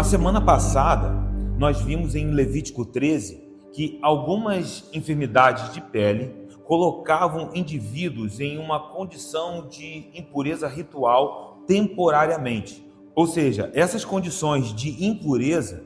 Na semana passada, nós vimos em Levítico 13 que algumas enfermidades de pele colocavam indivíduos em uma condição de impureza ritual temporariamente. Ou seja, essas condições de impureza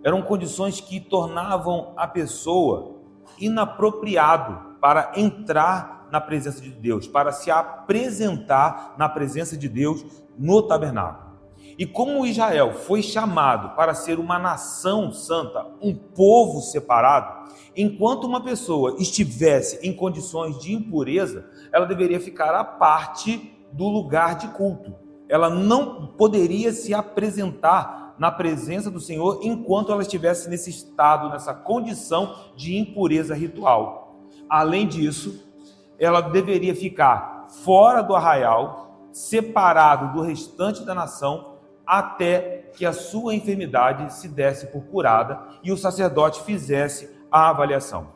eram condições que tornavam a pessoa inapropriado para entrar na presença de Deus, para se apresentar na presença de Deus no tabernáculo. E como Israel foi chamado para ser uma nação santa, um povo separado, enquanto uma pessoa estivesse em condições de impureza, ela deveria ficar à parte do lugar de culto. Ela não poderia se apresentar na presença do Senhor enquanto ela estivesse nesse estado, nessa condição de impureza ritual. Além disso, ela deveria ficar fora do arraial, separado do restante da nação, até que a sua enfermidade se desse por curada e o sacerdote fizesse a avaliação.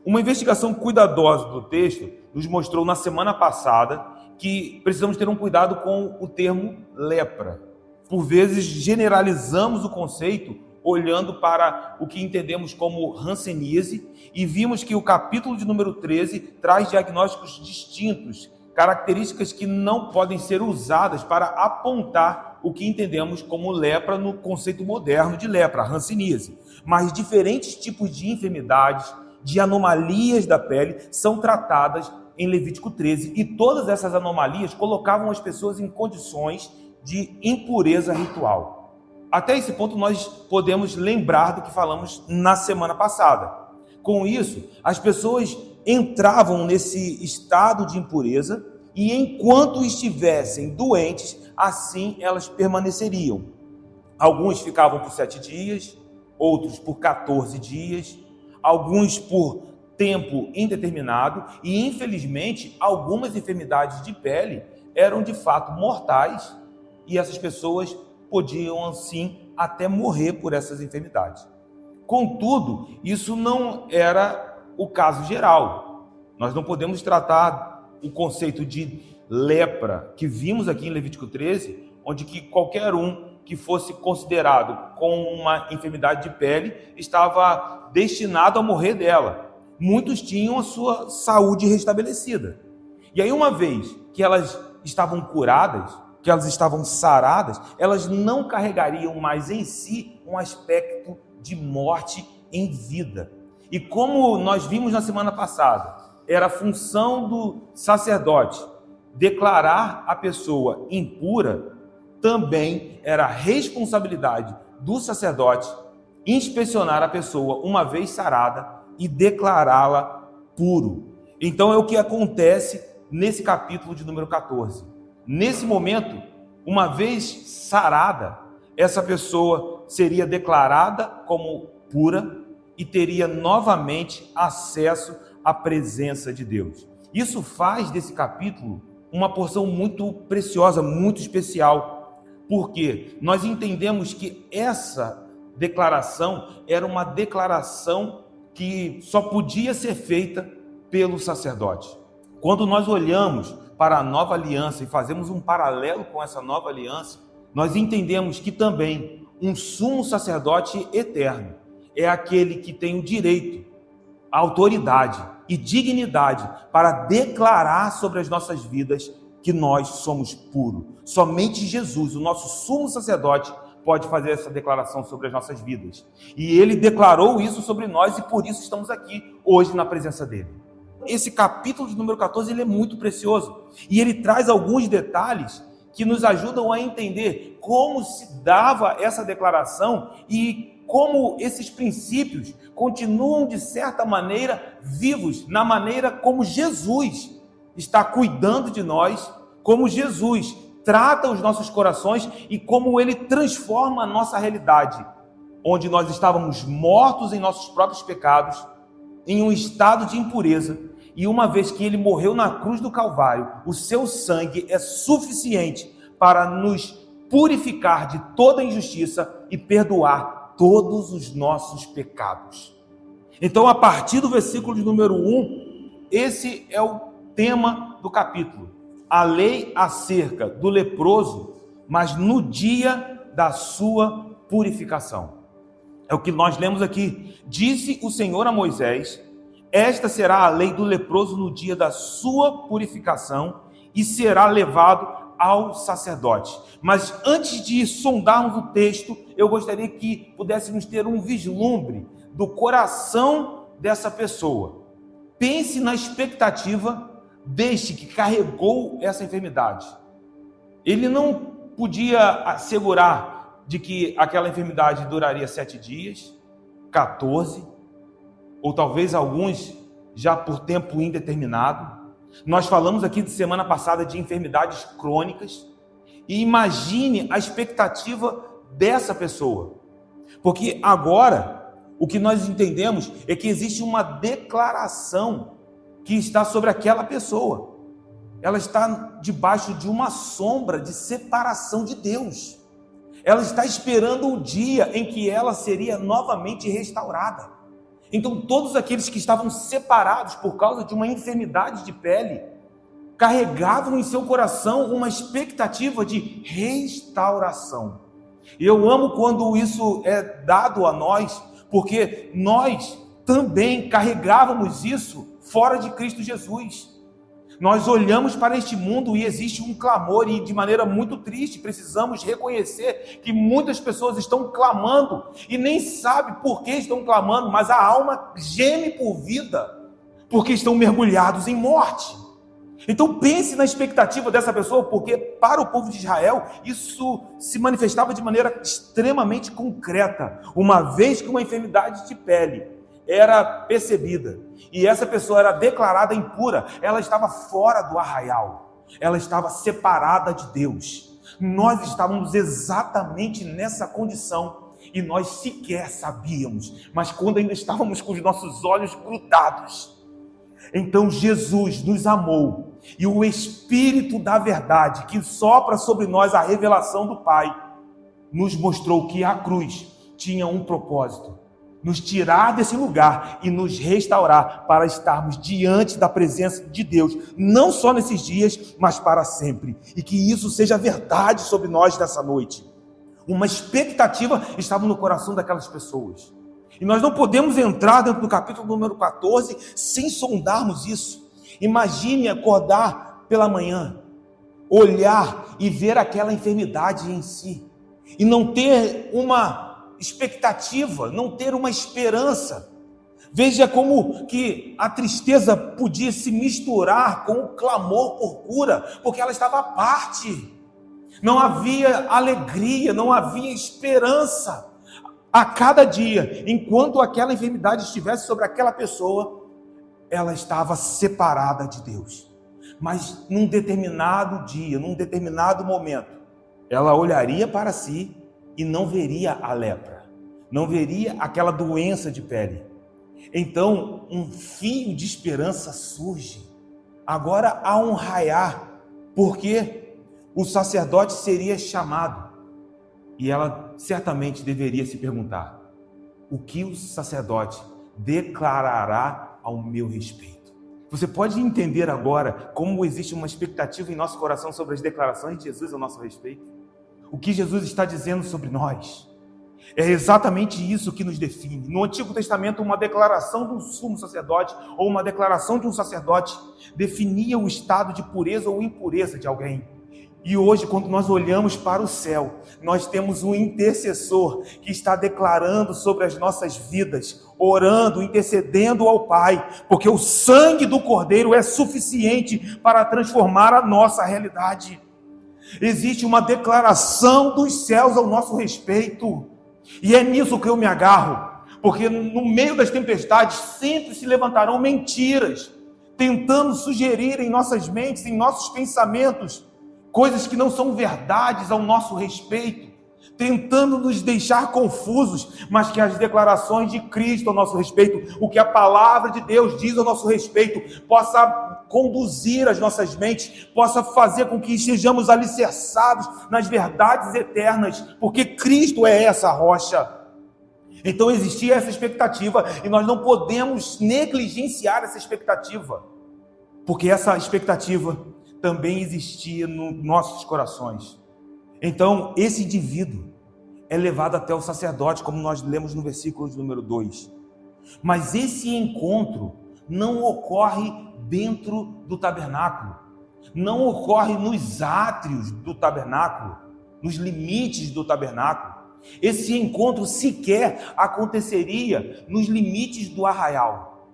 Uma investigação cuidadosa do texto nos mostrou na semana passada que precisamos ter um cuidado com o termo lepra. Por vezes generalizamos o conceito olhando para o que entendemos como hanseníase e vimos que o capítulo de número 13 traz diagnósticos distintos, características que não podem ser usadas para apontar o que entendemos como lepra no conceito moderno de lepra, hanseníase. Mas diferentes tipos de enfermidades, de anomalias da pele são tratadas em Levítico 13 e todas essas anomalias colocavam as pessoas em condições de impureza ritual. Até esse ponto nós podemos lembrar do que falamos na semana passada. Com isso, as pessoas entravam nesse estado de impureza e enquanto estivessem doentes, assim elas permaneceriam. Alguns ficavam por 7 dias, outros por 14 dias, alguns por tempo indeterminado e, infelizmente, algumas enfermidades de pele eram de fato mortais e essas pessoas podiam, assim, até morrer por essas enfermidades. Contudo, isso não era o caso geral. Nós não podemos tratar o conceito de lepra que vimos aqui em Levítico 13, onde que qualquer um que fosse considerado com uma enfermidade de pele estava destinado a morrer dela. Muitos tinham a sua saúde restabelecida. E aí, uma vez que elas estavam curadas, que elas estavam saradas, elas não carregariam mais em si um aspecto de morte em vida. E como nós vimos na semana passada, era a função do sacerdote declarar a pessoa impura, também era a responsabilidade do sacerdote inspecionar a pessoa uma vez sarada e declará-la puro. Então é o que acontece nesse capítulo de número 14. Nesse momento, uma vez sarada, essa pessoa seria declarada como pura e teria novamente acesso à presença de Deus. Isso faz desse capítulo uma porção muito preciosa, muito especial, porque nós entendemos que essa declaração era uma declaração que só podia ser feita pelo sacerdote. Quando nós olhamos para a nova aliança e fazemos um paralelo com essa nova aliança, nós entendemos que também um sumo sacerdote eterno é aquele que tem o direito, a autoridade e dignidade para declarar sobre as nossas vidas que nós somos puros. Somente Jesus, o nosso sumo sacerdote, pode fazer essa declaração sobre as nossas vidas. E ele declarou isso sobre nós e por isso estamos aqui hoje na presença dele. Esse capítulo de número 14 ele é muito precioso e ele traz alguns detalhes que nos ajudam a entender como se dava essa declaração e como esses princípios continuam, de certa maneira, vivos na maneira como Jesus está cuidando de nós, como Jesus trata os nossos corações e como ele transforma a nossa realidade, onde nós estávamos mortos em nossos próprios pecados, em um estado de impureza, e uma vez que ele morreu na cruz do Calvário, o seu sangue é suficiente para nos purificar de toda injustiça e perdoar todos os nossos pecados. Então, a partir do versículo de número 1, esse é o tema do capítulo. A lei acerca do leproso, mas no dia da sua purificação. É o que nós lemos aqui. Disse o Senhor a Moisés: esta será a lei do leproso no dia da sua purificação e será levado ao sacerdote. Mas antes de sondarmos o texto, eu gostaria que pudéssemos ter um vislumbre do coração dessa pessoa. Pense na expectativa deste que carregou essa enfermidade. Ele não podia assegurar de que aquela enfermidade duraria 7 dias, 14, ou talvez alguns já por tempo indeterminado. Nós falamos aqui de semana passada de enfermidades crônicas, e imagine a expectativa dessa pessoa, porque agora o que nós entendemos é que existe uma declaração que está sobre aquela pessoa. Ela está debaixo de uma sombra de separação de Deus. Ela está esperando o dia em que ela seria novamente restaurada. Então todos aqueles que estavam separados por causa de uma enfermidade de pele, carregavam em seu coração uma expectativa de restauração. E eu amo quando isso é dado a nós, porque nós também carregávamos isso fora de Cristo Jesus. Nós olhamos para este mundo e existe um clamor, e de maneira muito triste precisamos reconhecer que muitas pessoas estão clamando e nem sabem por que estão clamando, mas a alma geme por vida, porque estão mergulhados em morte. Então pense na expectativa dessa pessoa, porque para o povo de Israel isso se manifestava de maneira extremamente concreta, uma vez que uma enfermidade de pele era percebida e essa pessoa era declarada impura, ela estava fora do arraial, ela estava separada de Deus. Nós estávamos exatamente nessa condição e nós sequer sabíamos, mas quando ainda estávamos com os nossos olhos grudados, então Jesus nos amou e o Espírito da verdade que sopra sobre nós a revelação do Pai nos mostrou que a cruz tinha um propósito: nos tirar desse lugar e nos restaurar para estarmos diante da presença de Deus, não só nesses dias, mas para sempre. E que isso seja verdade sobre nós nessa noite. Uma expectativa estava no coração daquelas pessoas. E nós não podemos entrar dentro do capítulo número 14 sem sondarmos isso. Imagine acordar pela manhã, olhar e ver aquela enfermidade em si, e não ter uma expectativa, não ter uma esperança. Veja como que a tristeza podia se misturar com o clamor por cura, porque ela estava à parte. Não havia alegria, não havia esperança. A cada dia, enquanto aquela enfermidade estivesse sobre aquela pessoa, ela estava separada de Deus. Mas num determinado dia, num determinado momento, ela olharia para si e não veria a lepra, não veria aquela doença de pele. Então um fio de esperança surge. Agora há um raiar, porque o sacerdote seria chamado. E ela certamente deveria se perguntar: o que o sacerdote declarará ao meu respeito? Você pode entender agora como existe uma expectativa em nosso coração sobre as declarações de Jesus ao nosso respeito? O que Jesus está dizendo sobre nós? É exatamente isso que nos define. No Antigo Testamento, uma declaração do sumo sacerdote ou uma declaração de um sacerdote definia o estado de pureza ou impureza de alguém. E hoje, quando nós olhamos para o céu, nós temos um intercessor que está declarando sobre as nossas vidas, orando, intercedendo ao Pai, porque o sangue do Cordeiro é suficiente para transformar a nossa realidade. Existe uma declaração dos céus ao nosso respeito, e é nisso que eu me agarro, porque no meio das tempestades sempre se levantarão mentiras, tentando sugerir em nossas mentes, em nossos pensamentos, coisas que não são verdades ao nosso respeito, tentando nos deixar confusos, mas que as declarações de Cristo ao nosso respeito, o que a palavra de Deus diz ao nosso respeito, possa conduzir as nossas mentes, possa fazer com que estejamos alicerçados nas verdades eternas, porque Cristo é essa rocha. Então existia essa expectativa, e nós não podemos negligenciar essa expectativa, porque essa expectativa também existia nos nossos corações. Então esse indivíduo, é levado até o sacerdote, como nós lemos no versículo de número 2. Mas esse encontro não ocorre dentro do tabernáculo, não ocorre nos átrios do tabernáculo, nos limites do tabernáculo. Esse encontro sequer aconteceria nos limites do arraial.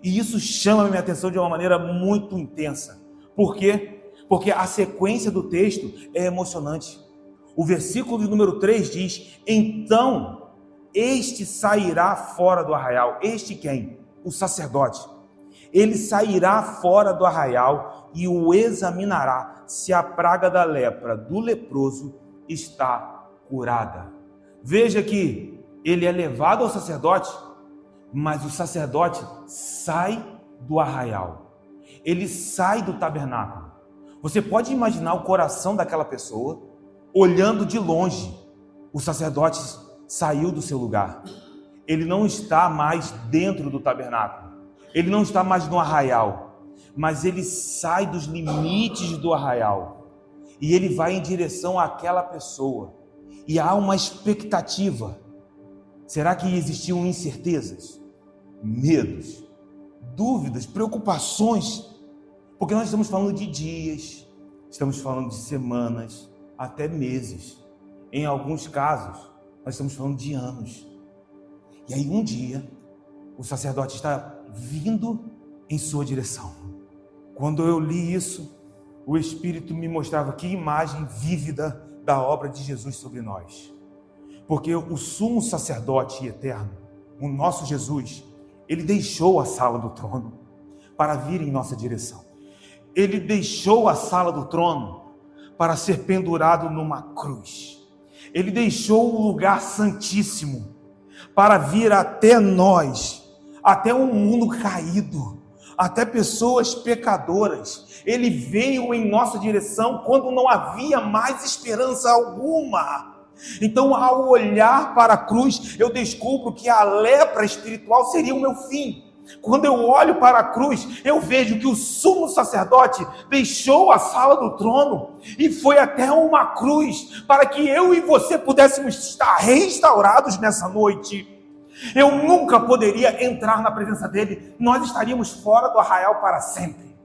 E isso chama a minha atenção de uma maneira muito intensa. Por quê? Porque a sequência do texto é emocionante. O versículo de número 3 diz: então este sairá fora do arraial. Este quem? O sacerdote. Ele sairá fora do arraial e o examinará se a praga da lepra do leproso está curada. Veja que ele é levado ao sacerdote, mas o sacerdote sai do arraial. Ele sai do tabernáculo. Você pode imaginar o coração daquela pessoa olhando de longe. O sacerdote saiu do seu lugar. Ele não está mais dentro do tabernáculo. Ele não está mais no arraial, mas ele sai dos limites do arraial e ele vai em direção àquela pessoa. E há uma expectativa. Será que existiam incertezas, medos, dúvidas, preocupações? Porque nós estamos falando de dias, estamos falando de semanas, até meses. Em alguns casos, nós estamos falando de anos. E aí um dia, o sacerdote está vindo em sua direção. Quando eu li isso, o Espírito me mostrava que imagem vívida da obra de Jesus sobre nós. Porque o sumo sacerdote eterno, o nosso Jesus, ele deixou a sala do trono para vir em nossa direção. Ele deixou a sala do trono para ser pendurado numa cruz. Ele deixou o lugar santíssimo para vir até nós, até um mundo caído, até pessoas pecadoras. Ele veio em nossa direção quando não havia mais esperança alguma. Então, ao olhar para a cruz, eu descubro que a lepra espiritual seria o meu fim. Quando eu olho para a cruz, eu vejo que o sumo sacerdote deixou a sala do trono e foi até uma cruz para que eu e você pudéssemos estar restaurados nessa noite. Eu nunca poderia entrar na presença dele. Nós estaríamos fora do arraial para sempre.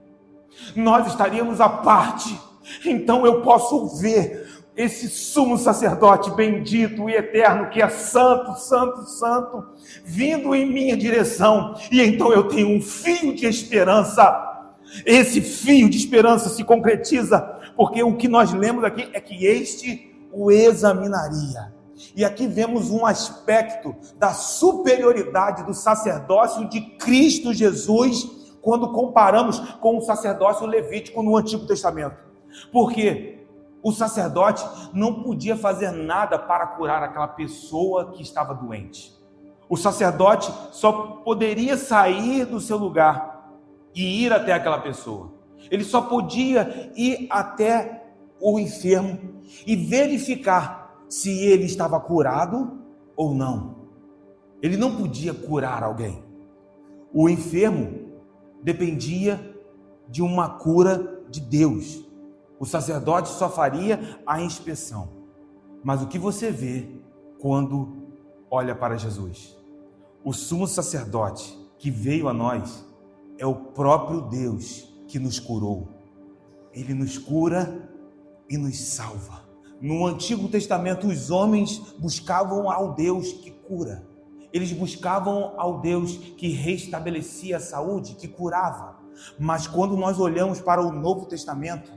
Nós estaríamos à parte. Então eu posso ver esse sumo sacerdote bendito e eterno, que é santo, santo, santo, vindo em minha direção. E então eu tenho um fio de esperança. Esse fio de esperança se concretiza, porque o que nós lemos aqui é que este o examinaria. E aqui vemos um aspecto da superioridade do sacerdócio de Cristo Jesus, quando comparamos com o sacerdócio levítico no Antigo Testamento. Porque o sacerdote não podia fazer nada para curar aquela pessoa que estava doente. O sacerdote só poderia sair do seu lugar e ir até aquela pessoa. Ele só podia ir até o enfermo e verificar se ele estava curado ou não. Ele não podia curar alguém. O enfermo dependia de uma cura de Deus. O sacerdote só faria a inspeção. Mas o que você vê quando olha para Jesus? O sumo sacerdote que veio a nós é o próprio Deus que nos curou. Ele nos cura e nos salva. No Antigo Testamento, os homens buscavam ao Deus que cura. Eles buscavam ao Deus que restabelecia a saúde, que curava. Mas quando nós olhamos para o Novo Testamento,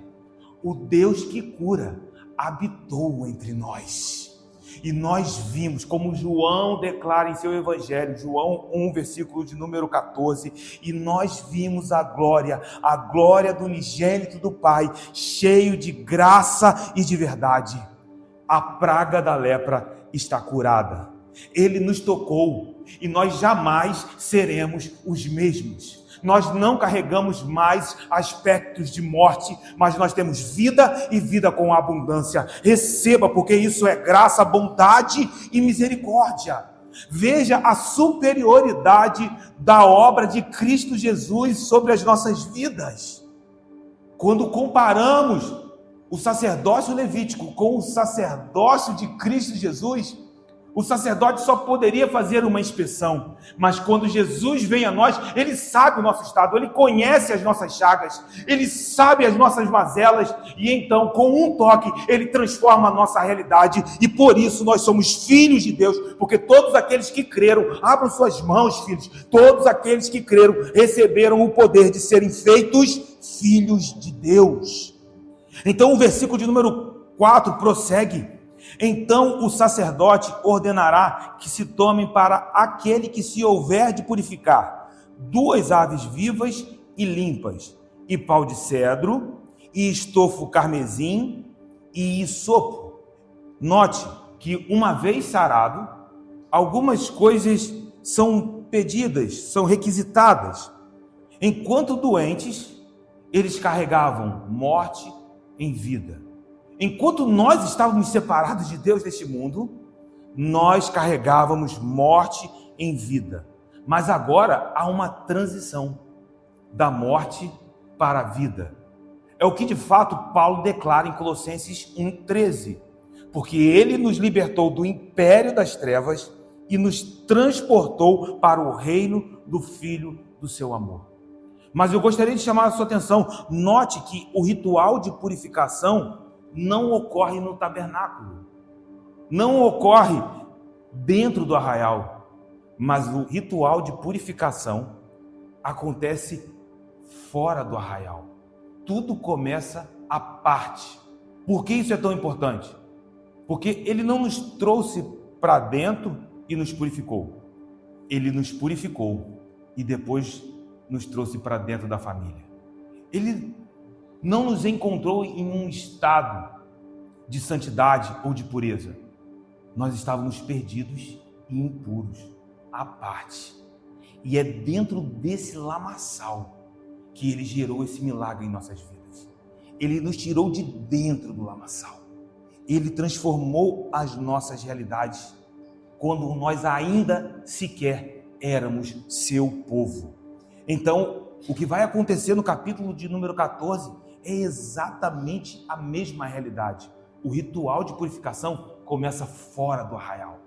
o Deus que cura habitou entre nós. E nós vimos, como João declara em seu Evangelho, João 1, versículo de número 14, e nós vimos a glória do unigênito do Pai, cheio de graça e de verdade. A praga da lepra está curada. Ele nos tocou e nós jamais seremos os mesmos. Nós não carregamos mais aspectos de morte, mas nós temos vida e vida com abundância. Receba, porque isso é graça, bondade e misericórdia. Veja a superioridade da obra de Cristo Jesus sobre as nossas vidas. Quando comparamos o sacerdócio levítico com o sacerdócio de Cristo Jesus, o sacerdote só poderia fazer uma inspeção, mas quando Jesus vem a nós, ele sabe o nosso estado, ele conhece as nossas chagas, ele sabe as nossas mazelas, e então, com um toque, ele transforma a nossa realidade, e por isso nós somos filhos de Deus, porque todos aqueles que creram, abram suas mãos, filhos, todos aqueles que creram, receberam o poder de serem feitos filhos de Deus. Então o versículo de número 4 prossegue: então o sacerdote ordenará que se tomem para aquele que se houver de purificar 2 aves vivas e limpas, e pau de cedro, e estofo carmesim, e hisopo. Note que uma vez sarado, algumas coisas são pedidas, são requisitadas. Enquanto doentes, eles carregavam morte em vida. Enquanto nós estávamos separados de Deus neste mundo, nós carregávamos morte em vida. Mas agora há uma transição da morte para a vida. É o que de fato Paulo declara em Colossenses 1,13. Porque ele nos libertou do império das trevas e nos transportou para o reino do Filho do seu amor. Mas eu gostaria de chamar a sua atenção. Note que o ritual de purificação não ocorre no tabernáculo, não ocorre dentro do arraial, mas o ritual de purificação acontece fora do arraial. Tudo começa à parte. Por que isso é tão importante? Porque ele não nos trouxe para dentro e nos purificou. Ele nos purificou e depois nos trouxe para dentro da família. Ele não nos encontrou em um estado de santidade ou de pureza. Nós estávamos perdidos e impuros, à parte. E é dentro desse lamaçal que ele gerou esse milagre em nossas vidas. Ele nos tirou de dentro do lamaçal. Ele transformou as nossas realidades quando nós ainda sequer éramos seu povo. Então, o que vai acontecer no capítulo de número 14 é exatamente a mesma realidade. O ritual de purificação começa fora do arraial.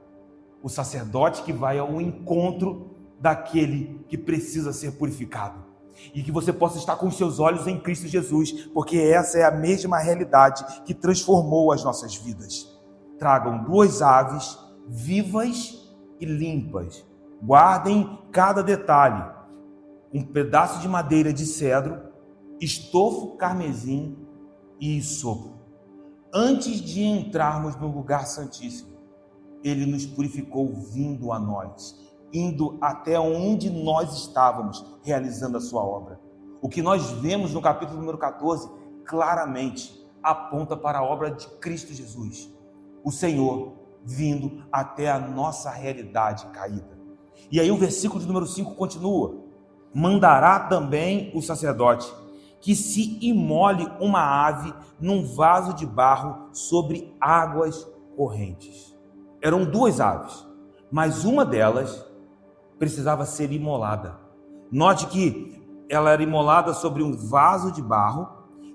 O sacerdote que vai ao encontro daquele que precisa ser purificado. E que você possa estar com os seus olhos em Cristo Jesus, porque essa é a mesma realidade que transformou as nossas vidas. Tragam 2 aves vivas e limpas. Guardem cada detalhe. Um pedaço de madeira de cedro, estofo carmesim e hisopo. Antes de entrarmos no lugar santíssimo, ele nos purificou vindo a nós, indo até onde nós estávamos realizando a sua obra. O que nós vemos no capítulo número 14 claramente aponta para a obra de Cristo Jesus, o Senhor vindo até a nossa realidade caída. E aí o versículo de número 5 continua: mandará também o sacerdote que se imole uma ave num vaso de barro sobre águas correntes. Eram 2 aves, mas uma delas precisava ser imolada. Note que ela era imolada sobre um vaso de barro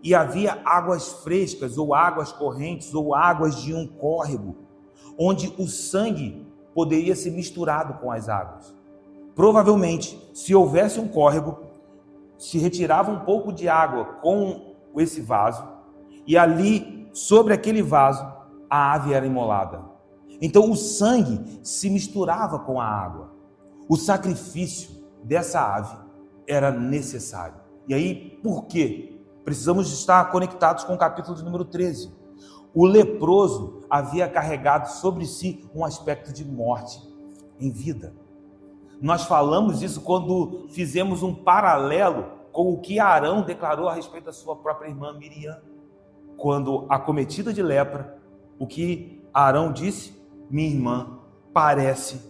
e havia águas frescas ou águas correntes ou águas de um córrego, onde o sangue poderia ser misturado com as águas. Provavelmente, se houvesse um córrego, se retirava um pouco de água com esse vaso e ali, sobre aquele vaso, a ave era imolada. Então o sangue se misturava com a água. O sacrifício dessa ave era necessário. E aí, por quê? Precisamos estar conectados com o capítulo de número 13. O leproso havia carregado sobre si um aspecto de morte em vida. Nós falamos isso quando fizemos um paralelo com o que Arão declarou a respeito da sua própria irmã Miriam. Quando acometida de lepra, o que Arão disse? Minha irmã parece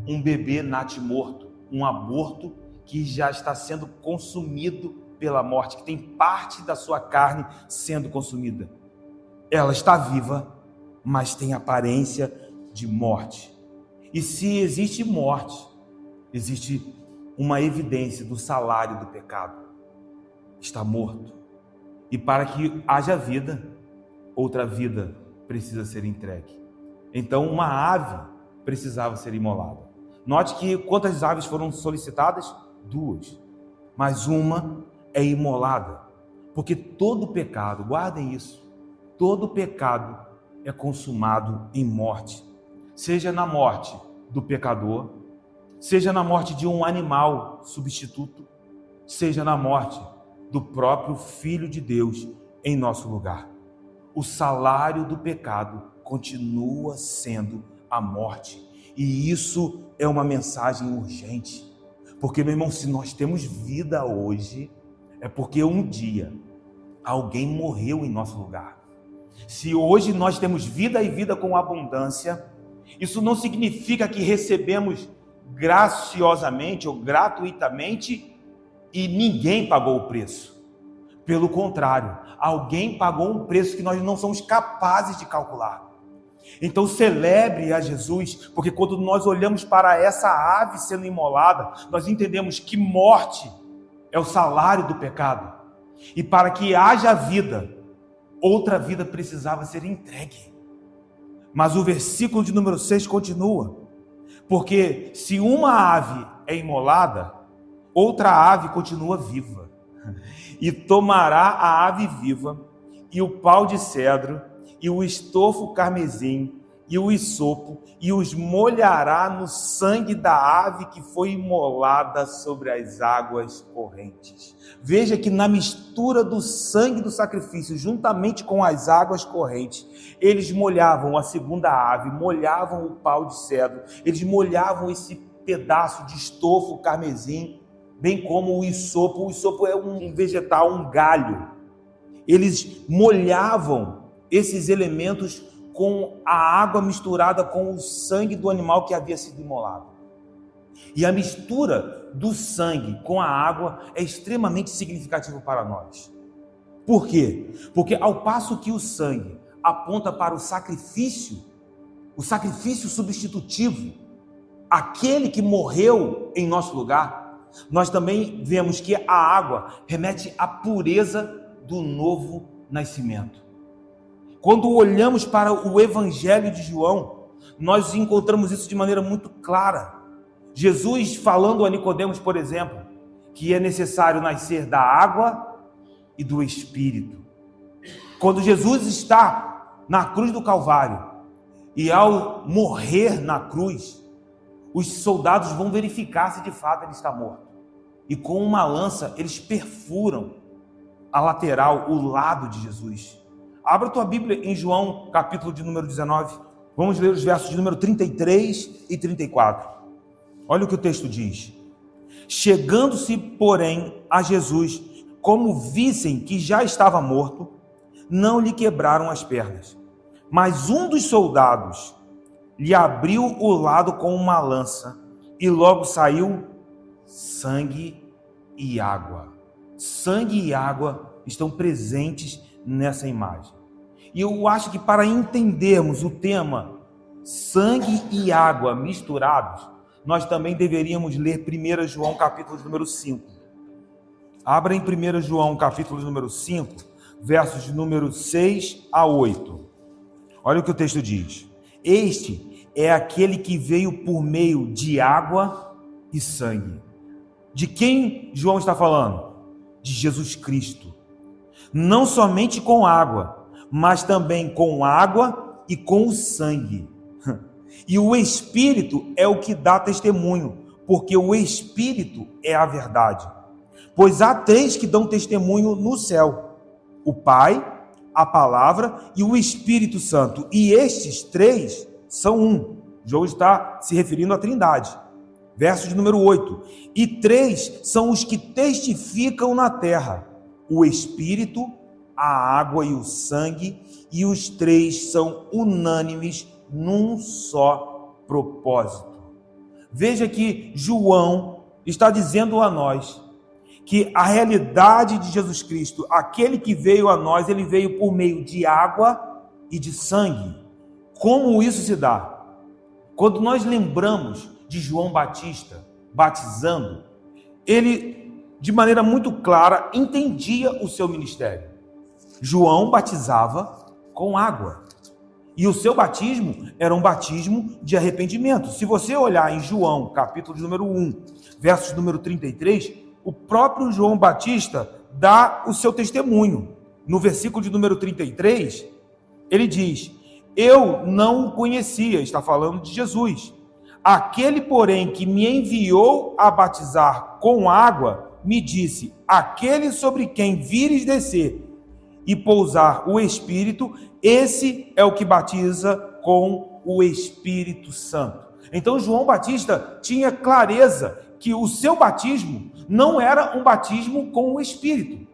um bebê natimorto, um aborto que já está sendo consumido pela morte, que tem parte da sua carne sendo consumida. Ela está viva, mas tem aparência de morte. E se existe morte, existe uma evidência do salário do pecado. Está morto. E para que haja vida, outra vida precisa ser entregue. Então uma ave precisava ser imolada. Note que quantas aves foram solicitadas? 2. Mas uma é imolada. Porque todo pecado, guardem isso, todo pecado é consumado em morte. Seja na morte do pecador, seja na morte de um animal substituto, seja na morte do próprio Filho de Deus em nosso lugar. O salário do pecado continua sendo a morte. E isso é uma mensagem urgente. Porque, meu irmão, se nós temos vida hoje, é porque um dia alguém morreu em nosso lugar. Se hoje nós temos vida e vida com abundância, isso não significa que recebemos graciosamente ou gratuitamente e ninguém pagou o preço. Pelo contrário, alguém pagou um preço que nós não somos capazes de calcular. Então celebre a Jesus, porque quando nós olhamos para essa ave sendo imolada, nós entendemos que morte é o salário do pecado. E para que haja vida, outra vida precisava ser entregue. Mas o versículo de número 6 continua. Porque se uma ave é imolada, outra ave continua viva. E tomará a ave viva, e o pau de cedro, e o estofo carmesim, e o hisopo, e os molhará no sangue da ave que foi imolada sobre as águas correntes. Veja que na mistura do sangue do sacrifício, juntamente com as águas correntes, eles molhavam a segunda ave, molhavam o pau de cedro, eles molhavam esse pedaço de estofo carmesim, bem como o hisopo. O hisopo é um vegetal, um galho. Eles molhavam esses elementos com a água misturada com o sangue do animal que havia sido imolado. E a mistura do sangue com a água é extremamente significativa para nós. Por quê? Porque ao passo que o sangue aponta para o sacrifício substitutivo, aquele que morreu em nosso lugar, nós também vemos que a água remete à pureza do novo nascimento. Quando olhamos para o Evangelho de João, nós encontramos isso de maneira muito clara. Jesus falando a Nicodemos, por exemplo, que é necessário nascer da água e do Espírito. Quando Jesus está na cruz do Calvário e ao morrer na cruz, os soldados vão verificar se de fato ele está morto. E com uma lança eles perfuram a lateral, o lado de Jesus. Abra tua Bíblia em João, capítulo de número 19. Vamos ler os versos de número 33 e 34. Olha o que o texto diz. Chegando-se, porém, a Jesus, como vissem que já estava morto, não lhe quebraram as pernas. Mas um dos soldados lhe abriu o lado com uma lança, e logo saiu sangue e água. Sangue e água estão presentes nessa imagem. E eu acho que para entendermos o tema sangue e água misturados, nós também deveríamos ler 1 João capítulo número 5. Abra em 1 João capítulo número 5, versos de número 6 a 8. Olha o que o texto diz. Este é aquele que veio por meio de água e sangue. De quem João está falando? De Jesus Cristo. Não somente com água, mas também com água e com o sangue. E o Espírito é o que dá testemunho, porque o Espírito é a verdade. Pois há 3 que dão testemunho no céu: o Pai, a Palavra e o Espírito Santo. E estes 3 são um. João está se referindo à Trindade. Verso de número 8. E 3 são os que testificam na terra: o Espírito, a água e o sangue, e os 3 são unânimes num só propósito. Veja que João está dizendo a nós que a realidade de Jesus Cristo, aquele que veio a nós, ele veio por meio de água e de sangue. Como isso se dá? Quando nós lembramos de João Batista batizando, ele, de maneira muito clara, entendia o seu ministério. João batizava com água. E o seu batismo era um batismo de arrependimento. Se você olhar em João, capítulo de número 1, versos número 33, o próprio João Batista dá o seu testemunho. No versículo de número 33, ele diz: eu não o conhecia, está falando de Jesus. Aquele, porém, que me enviou a batizar com água, me disse: aquele sobre quem vires descer e pousar o Espírito, esse é o que batiza com o Espírito Santo. Então João Batista tinha clareza que o seu batismo não era um batismo com o Espírito,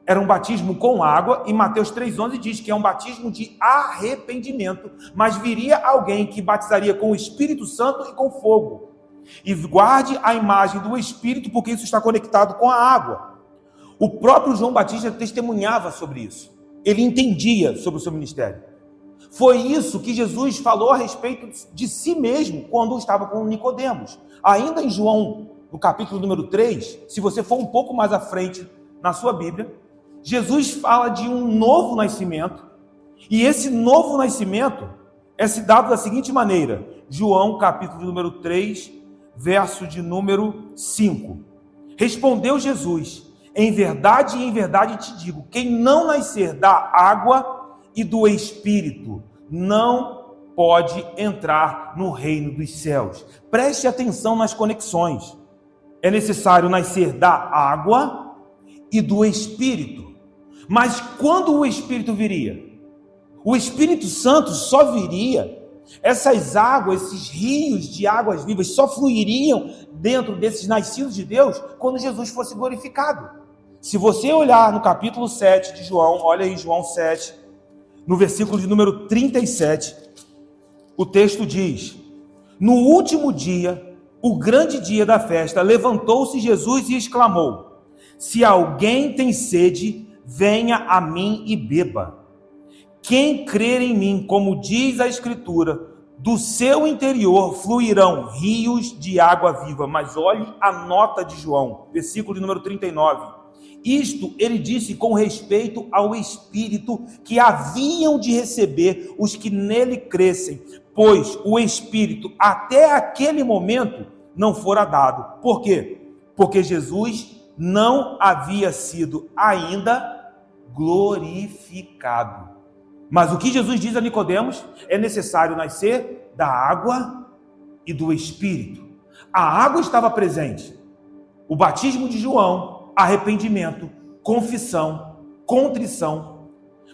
era um batismo com água, e Mateus 3,11 diz que é um batismo de arrependimento, mas viria alguém que batizaria com o Espírito Santo e com fogo. E guarde a imagem do Espírito, porque isso está conectado com a água. O próprio João Batista testemunhava sobre isso. Ele entendia sobre o seu ministério. Foi isso que Jesus falou a respeito de si mesmo quando estava com Nicodemos. Ainda em João, no capítulo número 3, se você for um pouco mais à frente na sua Bíblia, Jesus fala de um novo nascimento, e esse novo nascimento é se dado da seguinte maneira. João, capítulo número 3, verso de número 5. Respondeu Jesus: em verdade te digo, quem não nascer da água e do Espírito não pode entrar no reino dos céus. Preste atenção nas conexões. É necessário nascer da água e do Espírito. Mas quando o Espírito viria? O Espírito Santo só viria, essas águas, esses rios de águas vivas só fluiriam dentro desses nascidos de Deus quando Jesus fosse glorificado. Se você olhar no capítulo 7 de João, olha aí João 7, no versículo de número 37, o texto diz: no último dia, o grande dia da festa, levantou-se Jesus e exclamou: se alguém tem sede, venha a mim e beba. Quem crer em mim, como diz a Escritura, do seu interior fluirão rios de água viva. Mas olhe a nota de João, versículo de número 39. Isto ele disse com respeito ao Espírito que haviam de receber os que nele crescem, pois o Espírito até aquele momento não fora dado. Por quê? Porque Jesus não havia sido ainda glorificado. Mas o que Jesus diz a Nicodemos? É necessário nascer da água e do Espírito. A água estava presente. O batismo de João, arrependimento, confissão, contrição.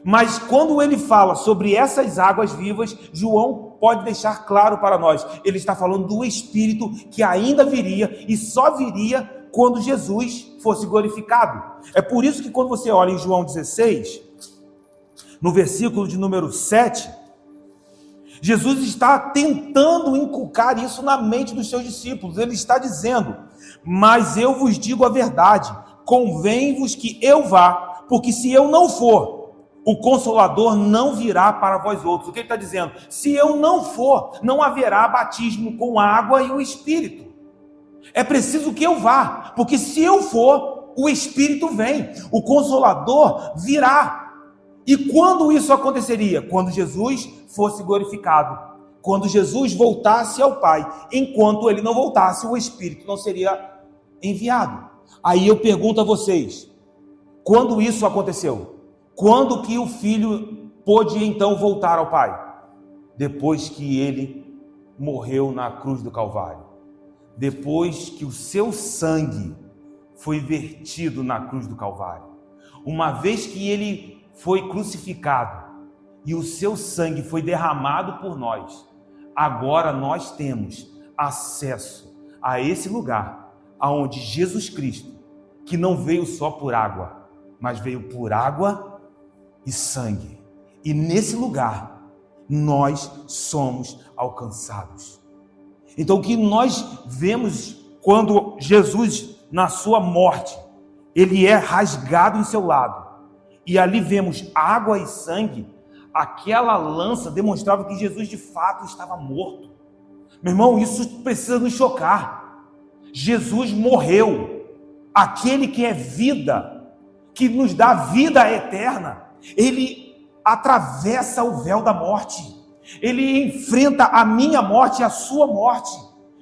Mas quando ele fala sobre essas águas vivas, João pode deixar claro para nós. Ele está falando do Espírito que ainda viria e só viria quando Jesus fosse glorificado. É por isso que quando você olha em João 16... no versículo de número 7, Jesus está tentando inculcar isso na mente dos seus discípulos. Ele está dizendo: mas eu vos digo a verdade, convém-vos que eu vá, porque se eu não for, o Consolador não virá para vós outros. O que ele está dizendo? Se eu não for, não haverá batismo com água e o Espírito. É preciso que eu vá, porque se eu for, o Espírito vem, o Consolador virá. E quando isso aconteceria? Quando Jesus fosse glorificado. Quando Jesus voltasse ao Pai. Enquanto ele não voltasse, o Espírito não seria enviado. Aí eu pergunto a vocês: quando isso aconteceu? Quando que o Filho pôde então voltar ao Pai? Depois que ele morreu na cruz do Calvário. Depois que o seu sangue foi vertido na cruz do Calvário. Uma vez que ele foi crucificado e o seu sangue foi derramado por nós, agora nós temos acesso a esse lugar aonde Jesus Cristo, que não veio só por água, mas veio por água e sangue, e nesse lugar nós somos alcançados. Então o que nós vemos quando Jesus, na sua morte, ele é rasgado em seu lado, e ali vemos água e sangue, aquela lança demonstrava que Jesus de fato estava morto. Meu irmão, isso precisa nos chocar. Jesus morreu. Aquele que é vida, que nos dá vida eterna, ele atravessa o véu da morte. Ele enfrenta a minha morte e a sua morte.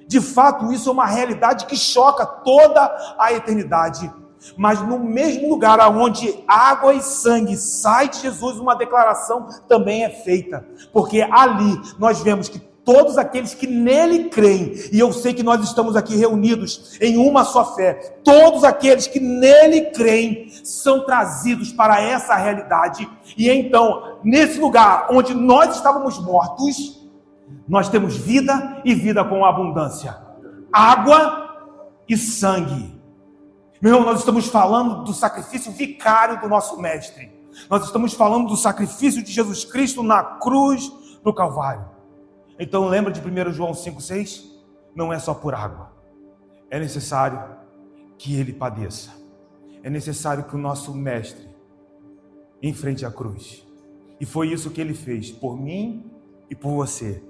De fato, isso é uma realidade que choca toda a eternidade. Mas no mesmo lugar onde água e sangue sai de Jesus, uma declaração também é feita. Porque ali nós vemos que todos aqueles que nele creem, e eu sei que nós estamos aqui reunidos em uma só fé, todos aqueles que nele creem são trazidos para essa realidade. E então, nesse lugar onde nós estávamos mortos, nós temos vida e vida com abundância. Água e sangue. Meu irmão, nós estamos falando do sacrifício vicário do nosso mestre. Nós estamos falando do sacrifício de Jesus Cristo na cruz do Calvário. Então lembra de 1 João 5,6? Não é só por água. É necessário que ele padeça. É necessário que o nosso mestre enfrente a cruz. E foi isso que ele fez por mim e por você.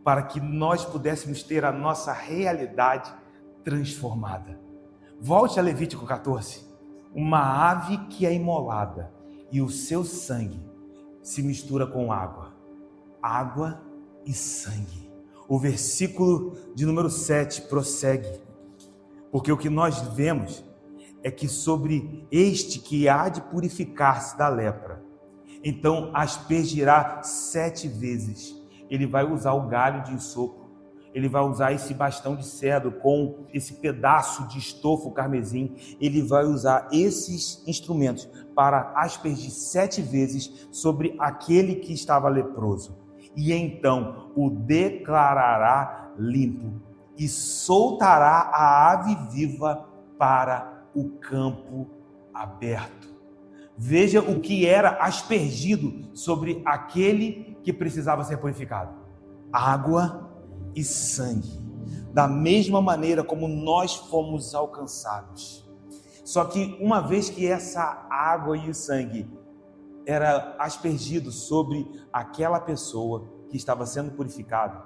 Para que nós pudéssemos ter a nossa realidade transformada. Volte a Levítico 14. Uma ave que é imolada e o seu sangue se mistura com água. Água e sangue. O versículo de número 7 prossegue. Porque o que nós vemos é que sobre este que há de purificar-se da lepra, então aspergirá 7 vezes. Ele vai usar o galho de ensopo. Ele vai usar esse bastão de cedro com esse pedaço de estofo carmesim. Ele vai usar esses instrumentos para aspergir 7 vezes sobre aquele que estava leproso. E então o declarará limpo e soltará a ave viva para o campo aberto. Veja o que era aspergido sobre aquele que precisava ser purificado: água e sangue, da mesma maneira como nós fomos alcançados. Só que uma vez que essa água e o sangue era aspergido sobre aquela pessoa que estava sendo purificada,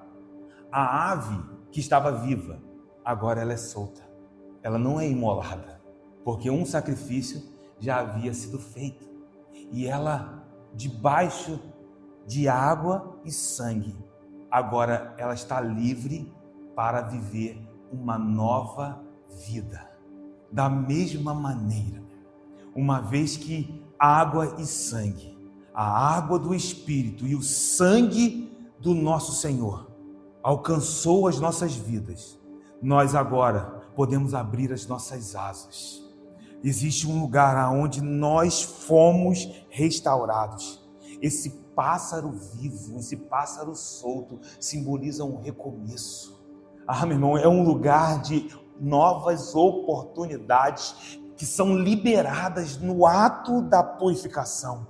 a ave que estava viva, agora ela é solta, ela não é imolada, porque um sacrifício já havia sido feito, e ela, debaixo de água e sangue, agora ela está livre para viver uma nova vida. Da mesma maneira, uma vez que água e sangue, a água do Espírito e o sangue do nosso Senhor alcançou as nossas vidas, nós agora podemos abrir as nossas asas. Existe um lugar onde nós fomos restaurados. Esse pássaro vivo, esse pássaro solto simboliza um recomeço. Meu irmão, é um lugar de novas oportunidades que são liberadas no ato da purificação.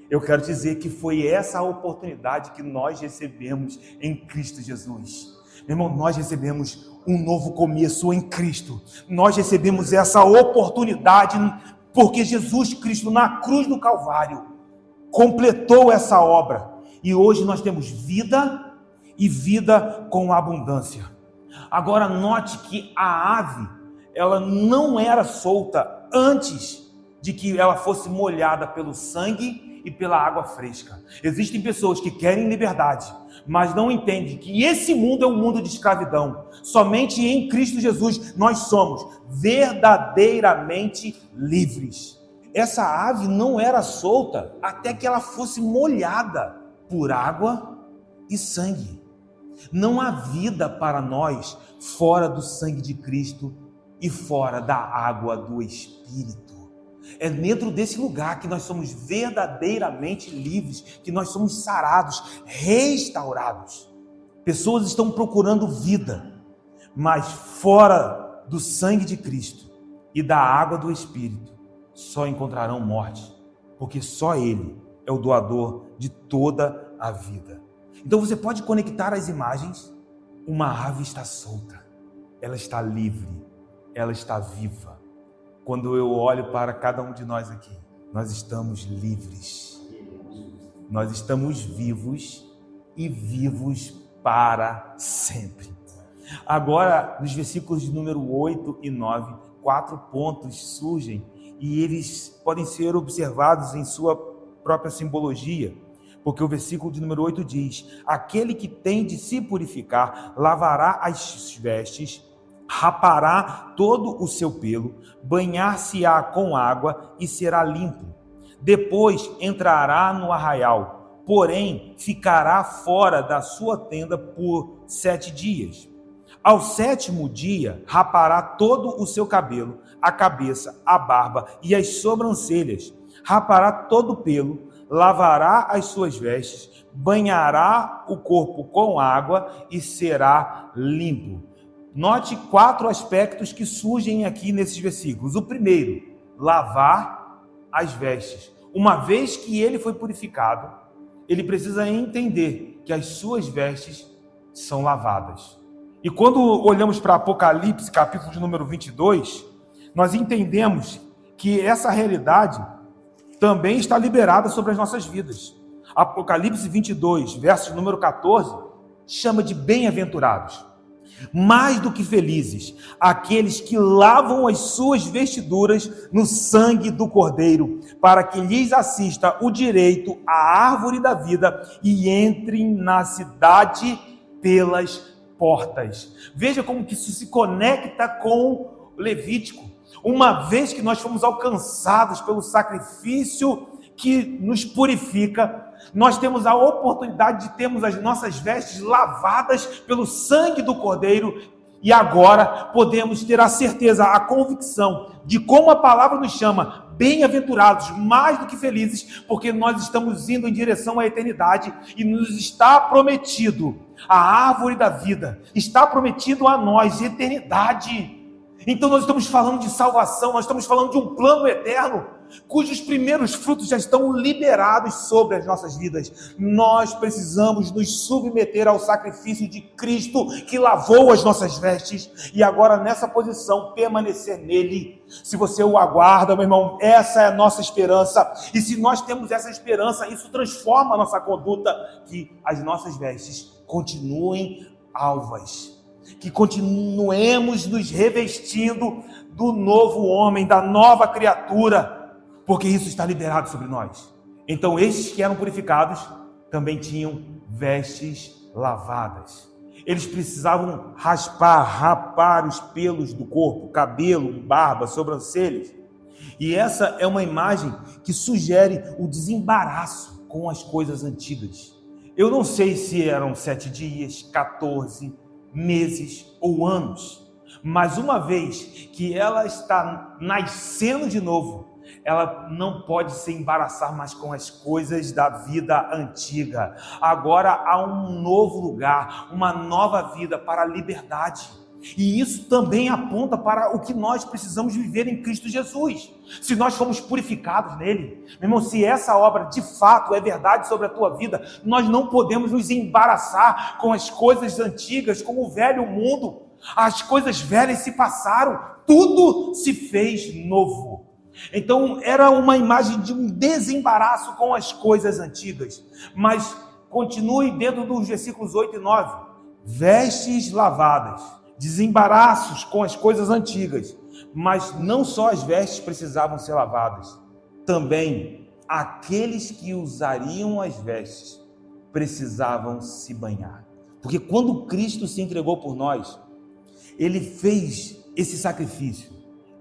Eu quero dizer que foi essa a oportunidade que nós recebemos em Cristo Jesus. Meu irmão, nós recebemos um novo começo em Cristo. Nós recebemos essa oportunidade porque Jesus Cristo na cruz do Calvário completou essa obra. E hoje nós temos vida e vida com abundância. Agora note que a ave, ela não era solta antes de que ela fosse molhada pelo sangue e pela água fresca. Existem pessoas que querem liberdade, mas não entendem que esse mundo é um mundo de escravidão. Somente em Cristo Jesus nós somos verdadeiramente livres. Essa ave não era solta até que ela fosse molhada por água e sangue. Não há vida para nós fora do sangue de Cristo e fora da água do Espírito. É dentro desse lugar que nós somos verdadeiramente livres, que nós somos sarados, restaurados. Pessoas estão procurando vida, mas fora do sangue de Cristo e da água do Espírito, só encontrarão morte, porque só Ele é o doador de toda a vida. Então você pode conectar as imagens. Uma ave está solta, ela está livre, ela está viva. Quando eu olho para cada um de nós aqui, nós estamos livres, nós estamos vivos e vivos para sempre. Agora, nos versículos de número 8 e 9, 4 pontos surgem e eles podem ser observados em sua própria simbologia. Porque o versículo de número 8 diz: aquele que tem de se purificar, lavará as vestes, rapará todo o seu pelo, banhar-se-á com água e será limpo. Depois entrará no arraial, porém ficará fora da sua tenda por 7 dias. Ao 7º dia, rapará todo o seu cabelo, a cabeça, a barba e as sobrancelhas. Rapará todo o pelo, lavará as suas vestes, banhará o corpo com água e será limpo. Note 4 aspectos que surgem aqui nesses versículos. O primeiro, lavar as vestes. Uma vez que ele foi purificado, ele precisa entender que as suas vestes são lavadas. E quando olhamos para Apocalipse, capítulo de número 22, nós entendemos que essa realidade também está liberada sobre as nossas vidas. Apocalipse 22, verso número 14, chama de bem-aventurados. Mais do que felizes, aqueles que lavam as suas vestiduras no sangue do Cordeiro, para que lhes assista o direito à árvore da vida e entrem na cidade pelas portas. Veja como que isso se conecta com Levítico. Uma vez que nós fomos alcançados pelo sacrifício que nos purifica, nós temos a oportunidade de termos as nossas vestes lavadas pelo sangue do Cordeiro, e agora podemos ter a certeza, a convicção de como a palavra nos chama, bem-aventurados, mais do que felizes, porque nós estamos indo em direção à eternidade e nos está prometido a árvore da vida, está prometido a nós eternidade. Então nós estamos falando de salvação, nós estamos falando de um plano eterno, cujos primeiros frutos já estão liberados sobre as nossas vidas. Nós precisamos nos submeter ao sacrifício de Cristo, que lavou as nossas vestes, e agora nessa posição permanecer nele. Se você o aguarda, meu irmão, essa é a nossa esperança, e se nós temos essa esperança, isso transforma a nossa conduta, que as nossas vestes continuem alvas, que continuemos nos revestindo do novo homem, da nova criatura, porque isso está liberado sobre nós. Então estes que eram purificados também tinham vestes lavadas. Eles precisavam rapar os pelos do corpo, cabelo, barba, sobrancelhas. E essa é uma imagem que sugere o desembaraço com as coisas antigas. Eu não sei se eram 7 dias, 14 meses ou anos, mas uma vez que ela está nascendo de novo, ela não pode se embaraçar mais com as coisas da vida antiga. Agora há um novo lugar, uma nova vida para a liberdade. E isso também aponta para o que nós precisamos viver em Cristo Jesus. Se nós fomos purificados nele, meu irmão, se essa obra de fato é verdade sobre a tua vida, nós não podemos nos embaraçar com as coisas antigas, com o velho mundo. As coisas velhas se passaram, tudo se fez novo. Então era uma imagem de um desembaraço com as coisas antigas. Mas continue dentro dos versículos 8 e 9. Vestes lavadas, desembaraços com as coisas antigas. Mas não só as vestes precisavam ser lavadas, também aqueles que usariam as vestes precisavam se banhar. Porque quando Cristo se entregou por nós, ele fez esse sacrifício,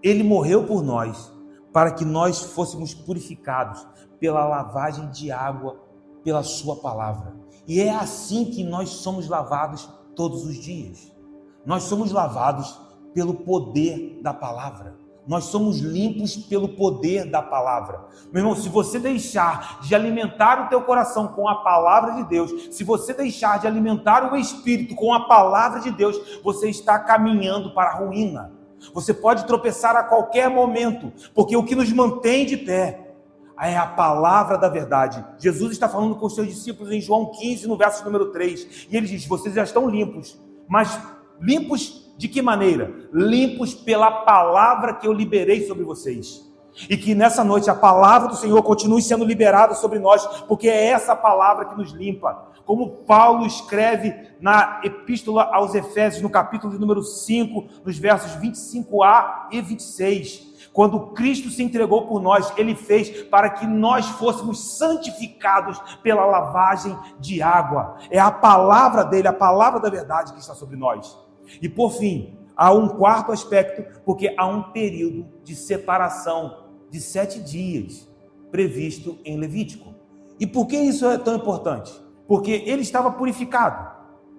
ele morreu por nós, para que nós fôssemos purificados pela lavagem de água, pela sua palavra. E é assim que nós somos lavados todos os dias. Nós somos lavados pelo poder da palavra. Nós somos limpos pelo poder da palavra. Meu irmão, se você deixar de alimentar o teu coração com a palavra de Deus, se você deixar de alimentar o espírito com a palavra de Deus, você está caminhando para a ruína. Você pode tropeçar a qualquer momento, porque o que nos mantém de pé é a palavra da verdade. Jesus está falando com os seus discípulos em João 15, no verso número 3, e ele diz: vocês já estão limpos, mas limpos de que maneira? Limpos pela palavra que eu liberei sobre vocês. E que nessa noite a palavra do Senhor continue sendo liberada sobre nós, porque é essa palavra que nos limpa. Como Paulo escreve na epístola aos Efésios, no capítulo de número 5, nos versos 25a e 26, Quando Cristo se entregou por nós, Ele fez para que nós fôssemos santificados pela lavagem de água. É a palavra dele, a palavra da verdade que está sobre nós. E por fim, há um quarto aspecto, porque há um período de separação de 7 dias previsto em Levítico. E por que isso é tão importante? Porque ele estava purificado,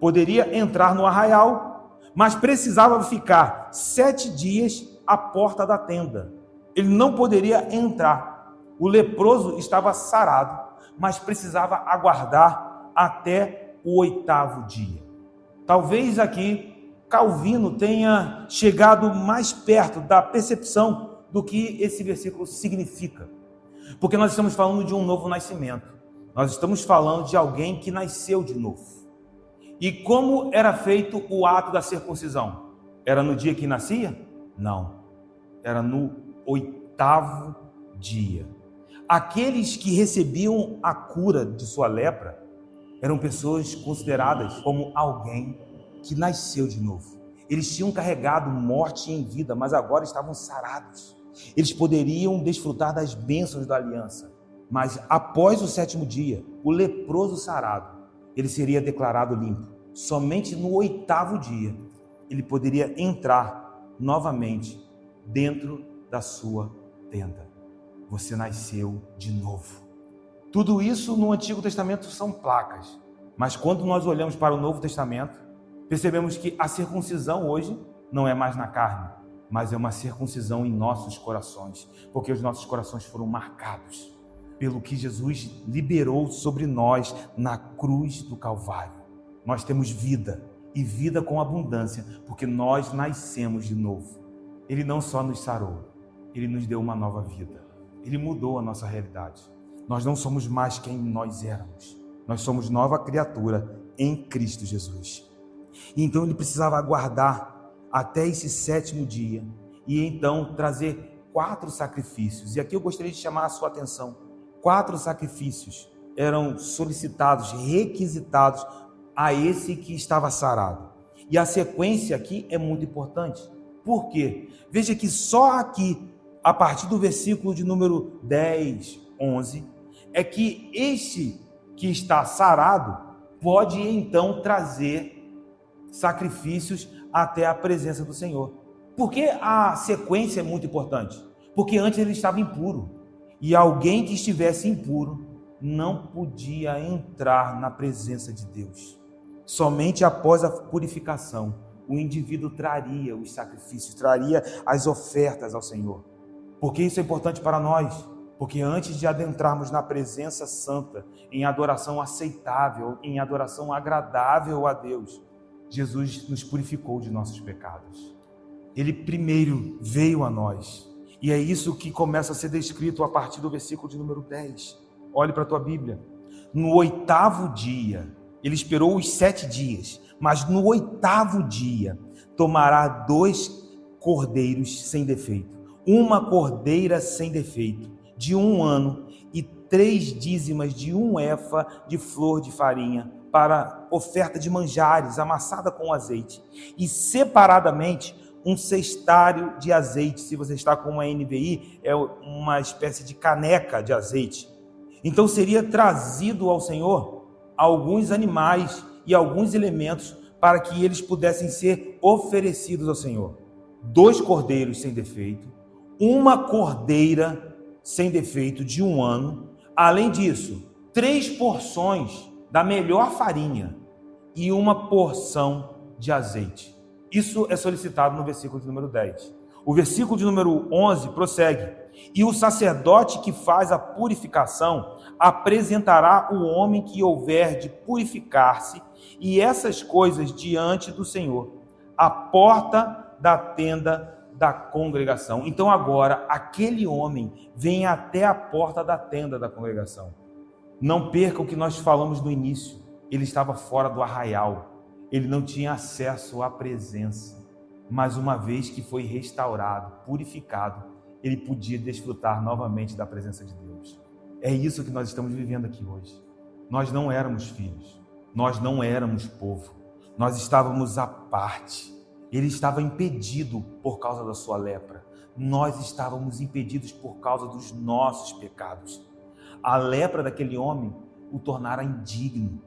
poderia entrar no arraial, mas precisava ficar 7 dias à porta da tenda. Ele não poderia entrar. O leproso estava sarado, mas precisava aguardar até o 8º dia. Talvez aqui Calvino tenha chegado mais perto da percepção do que esse versículo significa. Porque nós estamos falando de um novo nascimento. Nós estamos falando de alguém que nasceu de novo. E como era feito o ato da circuncisão? Era no dia que nascia? Não. Era no 8º dia. Aqueles que recebiam a cura de sua lepra eram pessoas consideradas como alguém que nasceu de novo. Eles tinham carregado morte em vida, mas agora estavam sarados. Eles poderiam desfrutar das bênçãos da aliança, mas após o 7º dia, o leproso sarado, ele seria declarado limpo. Somente no 8º dia, ele poderia entrar novamente dentro da sua tenda. Você nasceu de novo. Tudo isso no Antigo Testamento são placas, mas quando nós olhamos para o Novo Testamento, percebemos que a circuncisão hoje não é mais na carne, mas é uma circuncisão em nossos corações, porque os nossos corações foram marcados pelo que Jesus liberou sobre nós na cruz do Calvário. Nós temos vida, e vida com abundância, porque nós nascemos de novo. Ele não só nos sarou, Ele nos deu uma nova vida. Ele mudou a nossa realidade. Nós não somos mais quem nós éramos. Nós somos nova criatura em Cristo Jesus. E então ele precisava aguardar até esse 7º dia e então trazer 4 sacrifícios. E aqui eu gostaria de chamar a sua atenção. 4 sacrifícios eram solicitados, requisitados a esse que estava sarado. E a sequência aqui é muito importante. Por quê? Veja que só aqui, a partir do versículo de número 10, 11, é que este que está sarado pode então trazer sacrifícios até a presença do Senhor. Por que a sequência é muito importante? Porque antes ele estava impuro. E alguém que estivesse impuro não podia entrar na presença de Deus. Somente após a purificação, o indivíduo traria os sacrifícios, traria as ofertas ao Senhor. Por que isso é importante para nós? Porque antes de adentrarmos na presença santa, em adoração aceitável, em adoração agradável a Deus, Jesus nos purificou de nossos pecados. Ele primeiro veio a nós. E é isso que começa a ser descrito a partir do versículo de número 10. Olhe para a tua Bíblia. No 8º dia, ele esperou os 7 dias, mas no 8º dia tomará 2 cordeiros sem defeito, uma cordeira sem defeito, de 1 ano, e 3 dízimas de 1 efa de flor de farinha, para oferta de manjares, amassada com azeite, e separadamente um cestário de azeite. Se você está com uma NVI, é uma espécie de caneca de azeite. Então seria trazido ao Senhor alguns animais e alguns elementos para que eles pudessem ser oferecidos ao Senhor. 2 cordeiros sem defeito, uma cordeira sem defeito de 1 ano, além disso, 3 porções da melhor farinha e 1 porção de azeite. Isso é solicitado no versículo de número 10. O versículo de número 11 prossegue. E o sacerdote que faz a purificação apresentará o homem que houver de purificar-se e essas coisas diante do Senhor, à porta da tenda da congregação. Então agora, aquele homem vem até a porta da tenda da congregação. Não perca o que nós falamos no início. Ele estava fora do arraial. Ele não tinha acesso à presença. Mas uma vez que foi restaurado, purificado, ele podia desfrutar novamente da presença de Deus. É isso que nós estamos vivendo aqui hoje. Nós não éramos filhos. Nós não éramos povo. Nós estávamos à parte. Ele estava impedido por causa da sua lepra. nós estávamos impedidos por causa dos nossos pecados. A lepra daquele homem o tornara indigno,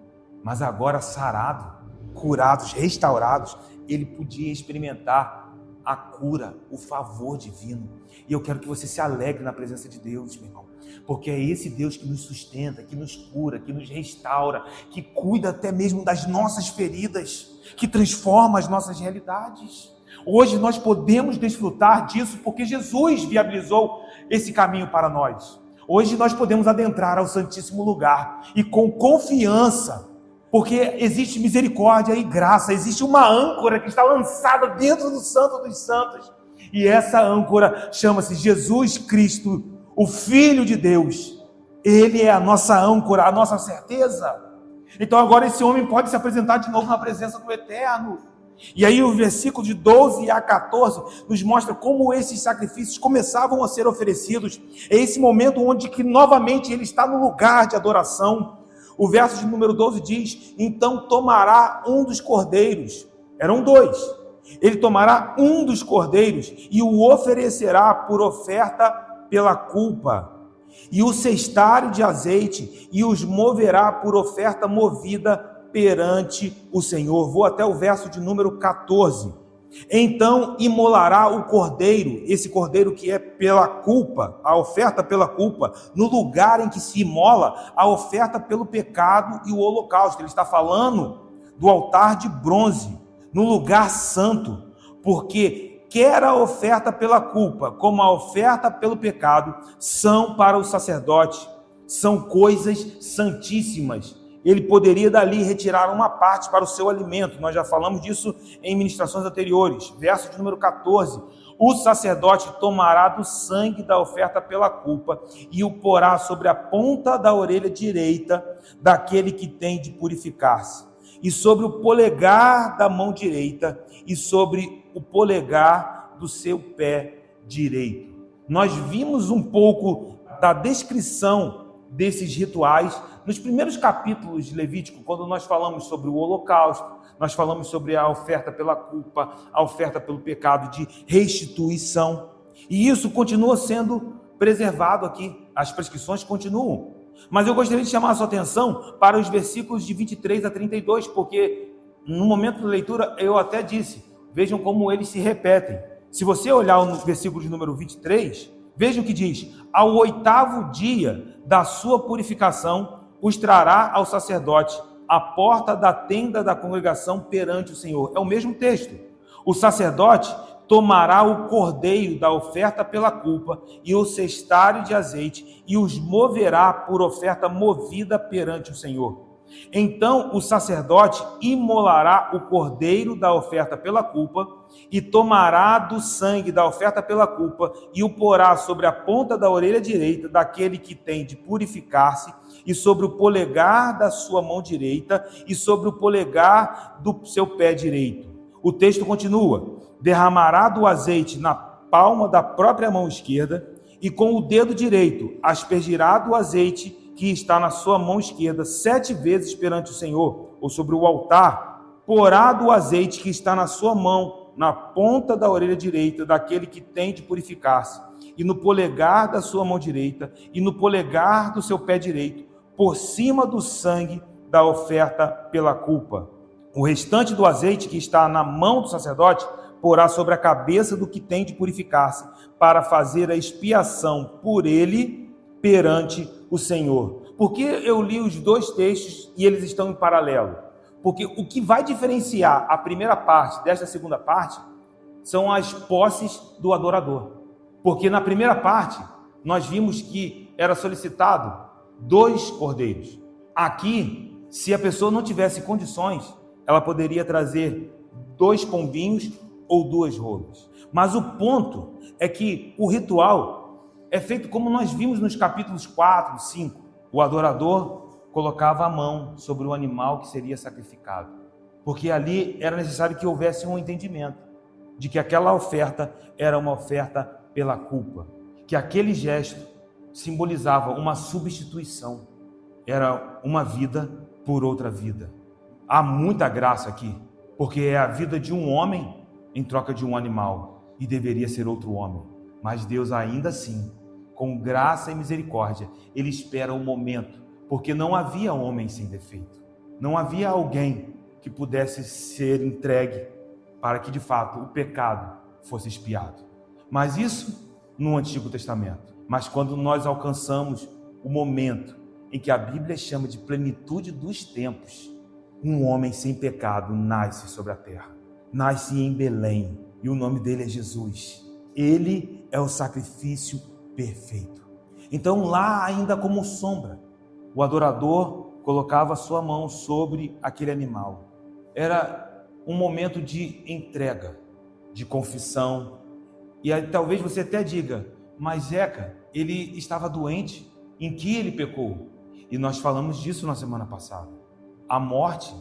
mas agora sarado, curados, restaurados, ele podia experimentar a cura, o favor divino. E eu quero que você se alegre na presença de Deus, meu irmão, porque é esse Deus que nos sustenta, que nos cura, que nos restaura, que cuida até mesmo das nossas feridas, que transforma as nossas realidades. Hoje nós podemos desfrutar disso porque Jesus viabilizou esse caminho para nós. Hoje nós podemos adentrar ao Santíssimo Lugar e com confiança, porque existe misericórdia e graça, existe uma âncora que está lançada dentro do Santo dos Santos, e essa âncora chama-se Jesus Cristo, o Filho de Deus. Ele é a nossa âncora, a nossa certeza. Então agora esse homem pode se apresentar de novo na presença do Eterno. E aí o versículo de 12 a 14 nos mostra como esses sacrifícios começavam a ser oferecidos. É esse momento onde que novamente ele está no lugar de adoração. O verso de número 12 diz: então tomará um dos cordeiros, eram dois, ele tomará um dos cordeiros e o oferecerá por oferta pela culpa, e o cestário de azeite, e os moverá por oferta movida perante o Senhor. Vou até o verso de número 14. Então imolará o cordeiro, esse cordeiro que é pela culpa, a oferta pela culpa, no lugar em que se imola a oferta pelo pecado e o holocausto. Ele está falando do altar de bronze, no lugar santo, porque quer a oferta pela culpa, como a oferta pelo pecado, são para o sacerdote, são coisas santíssimas. Ele poderia dali retirar uma parte para o seu alimento. Nós já falamos disso em ministrações anteriores. Verso de número 14. O sacerdote tomará do sangue da oferta pela culpa e o porá sobre a ponta da orelha direita daquele que tem de purificar-se, e sobre o polegar da mão direita, e sobre o polegar do seu pé direito. Nós vimos um pouco da descrição desses rituais nos primeiros capítulos de Levítico, quando nós falamos sobre o holocausto, nós falamos sobre a oferta pela culpa, a oferta pelo pecado de restituição, e isso continua sendo preservado aqui, as prescrições continuam. Mas eu gostaria de chamar a sua atenção para os versículos de 23 a 32, porque no momento da leitura eu até disse, vejam como eles se repetem. Se você olhar no versículo de número 23, veja o que diz: ao 8º dia da sua purificação, os trará ao sacerdote à porta da tenda da congregação perante o Senhor. É o mesmo texto. O sacerdote tomará o cordeiro da oferta pela culpa e o cestário de azeite e os moverá por oferta movida perante o Senhor. Então o sacerdote imolará o cordeiro da oferta pela culpa e tomará do sangue da oferta pela culpa e o porá sobre a ponta da orelha direita daquele que tem de purificar-se, e sobre o polegar da sua mão direita e sobre o polegar do seu pé direito. O texto continua: derramará do azeite na palma da própria mão esquerda e com o dedo direito aspergirá do azeite que está na sua mão esquerda 7 vezes perante o Senhor, ou sobre o altar. Porá do azeite que está na sua mão na ponta da orelha direita daquele que tem de purificar-se, e no polegar da sua mão direita e no polegar do seu pé direito, por cima do sangue da oferta pela culpa. O restante do azeite que está na mão do sacerdote porá sobre a cabeça do que tem de purificar-se, para fazer a expiação por ele perante o Senhor. Por que eu li os dois textos e eles estão em paralelo? Porque o que vai diferenciar a primeira parte desta segunda parte são as posses do adorador. Porque na primeira parte nós vimos que era solicitado 2 cordeiros. Aqui, se a pessoa não tivesse condições, ela poderia trazer 2 pombinhos ou 2 rolas. Mas o ponto é que o ritual é feito como nós vimos nos capítulos 4, 5. O adorador colocava a mão sobre o animal que seria sacrificado, porque ali era necessário que houvesse um entendimento de que aquela oferta era uma oferta pela culpa, que aquele gesto simbolizava uma substituição, era uma vida por outra vida. Há muita graça aqui, porque é a vida de um homem em troca de um animal, e deveria ser outro homem. Mas Deus ainda assim, com graça e misericórdia, Ele espera um momento, porque não havia homem sem defeito. Não havia alguém que pudesse ser entregue para que de fato o pecado fosse expiado. Mas isso no Antigo Testamento. Mas quando nós alcançamos o momento em que a Bíblia chama de plenitude dos tempos, um homem sem pecado nasce sobre a terra. Nasce em Belém e o nome dele é Jesus. Ele é o sacrifício perfeito. Então lá ainda como sombra, o adorador colocava sua mão sobre aquele animal. Era um momento de entrega, de confissão. E aí talvez você até diga, mas Zeca, ele estava doente, em que ele pecou? E nós falamos disso na semana passada. A morte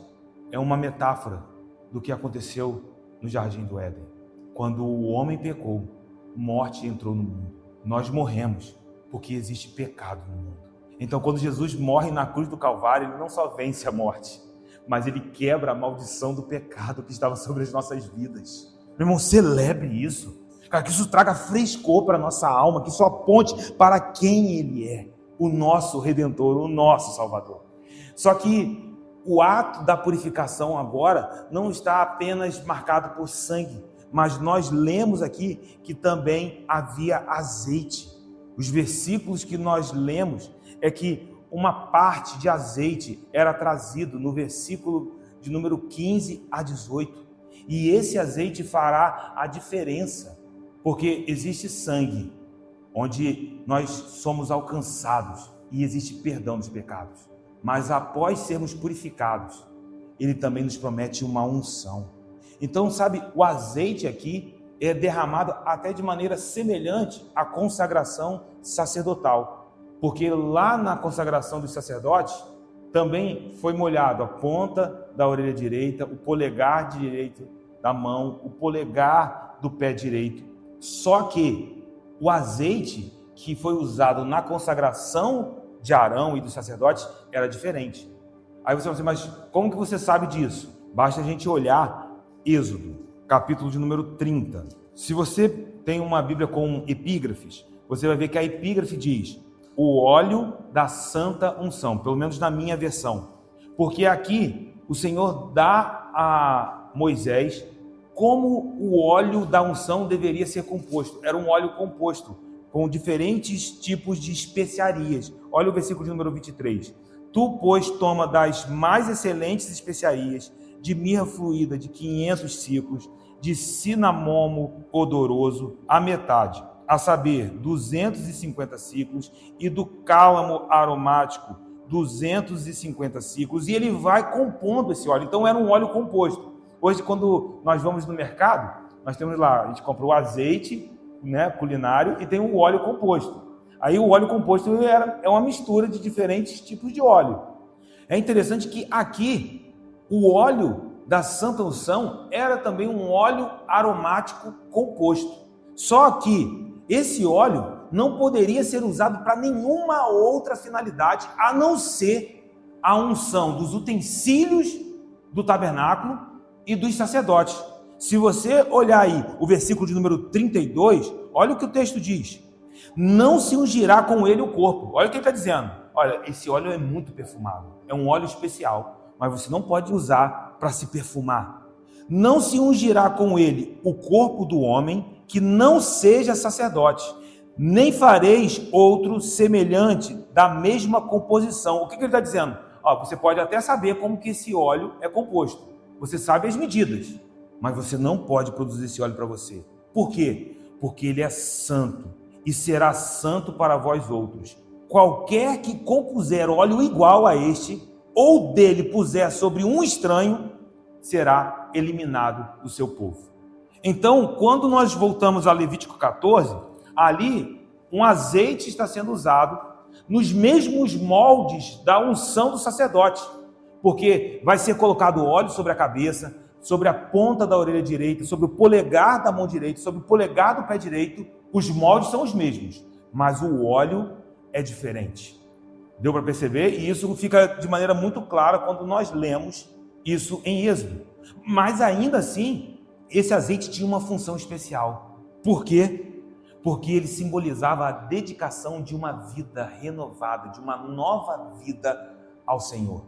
é uma metáfora do que aconteceu no Jardim do Éden. Quando o homem pecou, morte entrou no mundo. Nós morremos porque existe pecado no mundo. Então, quando Jesus morre na cruz do Calvário, ele não só vence a morte, mas ele quebra a maldição do pecado que estava sobre as nossas vidas. Meu irmão, celebre isso. Cara, que isso traga frescor para a nossa alma, que isso aponte para quem ele é, o nosso Redentor, o nosso Salvador. Só que o ato da purificação agora não está apenas marcado por sangue, mas nós lemos aqui que também havia azeite. Os versículos que nós lemos é que uma parte de azeite era trazido no versículo de número 15 a 18. E esse azeite fará a diferença, porque existe sangue, onde nós somos alcançados e existe perdão dos pecados. Mas após sermos purificados, ele também nos promete uma unção. Então, sabe, o azeite aqui é derramado até de maneira semelhante à consagração sacerdotal. Porque lá na consagração dos sacerdotes, também foi molhado a ponta da orelha direita, o polegar direito da mão, o polegar do pé direito. Só que o azeite que foi usado na consagração de Arão e dos sacerdotes era diferente. Aí você vai dizer, mas como que você sabe disso? Basta a gente olhar Êxodo, capítulo de número 30. Se você tem uma Bíblia com epígrafes, você vai ver que a epígrafe diz o óleo da santa unção, pelo menos na minha versão. Porque aqui o Senhor dá a Moisés como o óleo da unção deveria ser composto. Era um óleo composto com diferentes tipos de especiarias. Olha o versículo de número 23. Tu, pois, toma das mais excelentes especiarias, de mirra fluída de 500 ciclos, de cinamomo odoroso, a metade, a saber, 250 ciclos, e do cálamo aromático, 250 ciclos, e ele vai compondo esse óleo. Então era um óleo composto. Hoje, quando nós vamos no mercado, nós temos lá, a gente compra o azeite, né, culinário, e tem o óleo composto. Aí o óleo composto é uma mistura de diferentes tipos de óleo. É interessante que aqui o óleo da Santa Unção era também um óleo aromático composto. Só que esse óleo não poderia ser usado para nenhuma outra finalidade, a não ser a unção dos utensílios do tabernáculo e dos sacerdotes. Se você olhar aí o versículo de número 32, olha o que o texto diz. Não se ungirá com ele o corpo. Olha o que ele está dizendo. Olha, esse óleo é muito perfumado. É um óleo especial, mas você não pode usar para se perfumar. Não se ungirá com ele o corpo do homem que não seja sacerdote, nem fareis outro semelhante da mesma composição. O que ele está dizendo? Você pode até saber como que esse óleo é composto. Você sabe as medidas, mas você não pode produzir esse óleo para você. Por quê? Porque ele é santo e será santo para vós outros. Qualquer que compuser óleo igual a este, ou dele puser sobre um estranho, será eliminado do seu povo. Então, quando nós voltamos a Levítico 14, ali um azeite está sendo usado nos mesmos moldes da unção do sacerdote, porque vai ser colocado óleo sobre a cabeça, sobre a ponta da orelha direita, sobre o polegar da mão direita, sobre o polegar do pé direito. Os moldes são os mesmos, mas o óleo é diferente. Deu para perceber? E isso fica de maneira muito clara quando nós lemos isso em Êxodo. Mas ainda assim, esse azeite tinha uma função especial. Por quê? porque ele simbolizava a dedicação de uma vida renovada, de uma nova vida ao Senhor.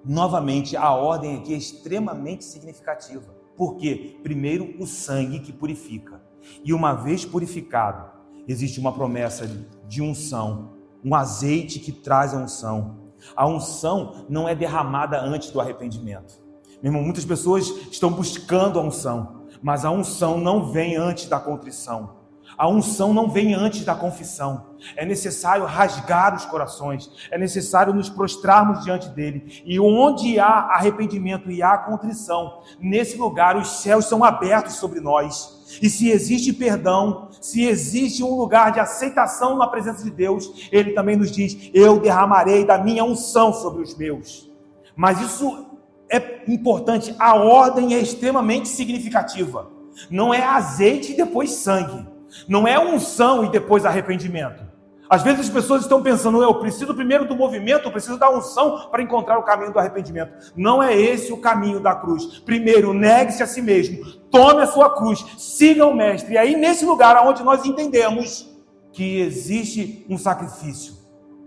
Novamente, a ordem aqui é extremamente significativa, porque, primeiro, o sangue que purifica, e uma vez purificado, existe uma promessa de unção, um azeite que traz a unção. A unção não é derramada antes do arrependimento. Meu irmão, muitas pessoas estão buscando a unção, mas a unção não vem antes da contrição. A unção não vem antes da confissão. É necessário rasgar os corações, é necessário nos prostrarmos diante dele. E onde há arrependimento e há contrição, nesse lugar os céus são abertos sobre nós. E se existe perdão, se existe um lugar de aceitação na presença de Deus, ele também nos diz: eu derramarei da minha unção sobre os meus. Mas isso é importante, a ordem é extremamente significativa. Não é azeite e depois sangue. Não é unção e depois arrependimento. Às vezes as pessoas estão pensando: eu preciso primeiro do movimento, eu preciso da unção para encontrar o caminho do arrependimento. Não é esse o caminho da cruz. Primeiro, negue-se a si mesmo, tome a sua cruz, siga o Mestre. E aí, nesse lugar onde nós entendemos que existe um sacrifício,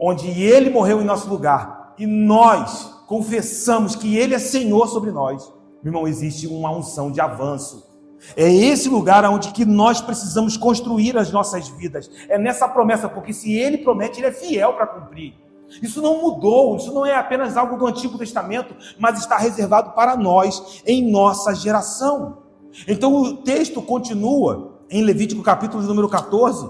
onde Ele morreu em nosso lugar, e nós confessamos que Ele é Senhor sobre nós, meu irmão, existe uma unção de avanço. É esse lugar onde que nós precisamos construir as nossas vidas. É nessa promessa, porque se Ele promete, Ele é fiel para cumprir. Isso não mudou, isso não é apenas algo do Antigo Testamento, mas está reservado para nós, em nossa geração. Então o texto continua em Levítico capítulo de número 14.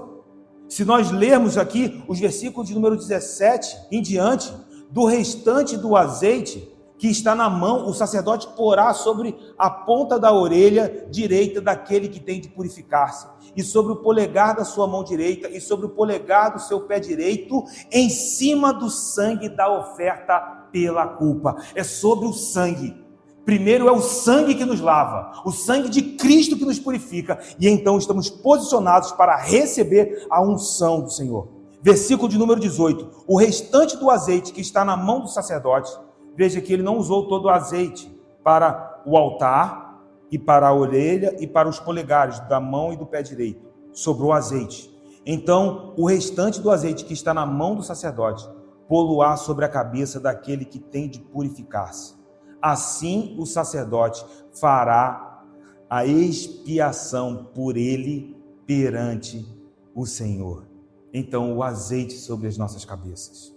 Se nós lermos aqui os versículos de número 17 em diante, do restante do azeite que está na mão, o sacerdote porá sobre a ponta da orelha direita daquele que tem de purificar-se, e sobre o polegar da sua mão direita, e sobre o polegar do seu pé direito, em cima do sangue da oferta pela culpa. É sobre o sangue. Primeiro é o sangue que nos lava, o sangue de Cristo que nos purifica, e então estamos posicionados para receber a unção do Senhor. Versículo de número 18, o restante do azeite que está na mão do sacerdote, veja que ele não usou todo o azeite para o altar, e para a orelha, e para os polegares da mão e do pé direito. Sobrou azeite. Então, o restante do azeite que está na mão do sacerdote, pô-lo-á sobre a cabeça daquele que tem de purificar-se. Assim, o sacerdote fará a expiação por ele perante o Senhor. Então, o azeite sobre as nossas cabeças.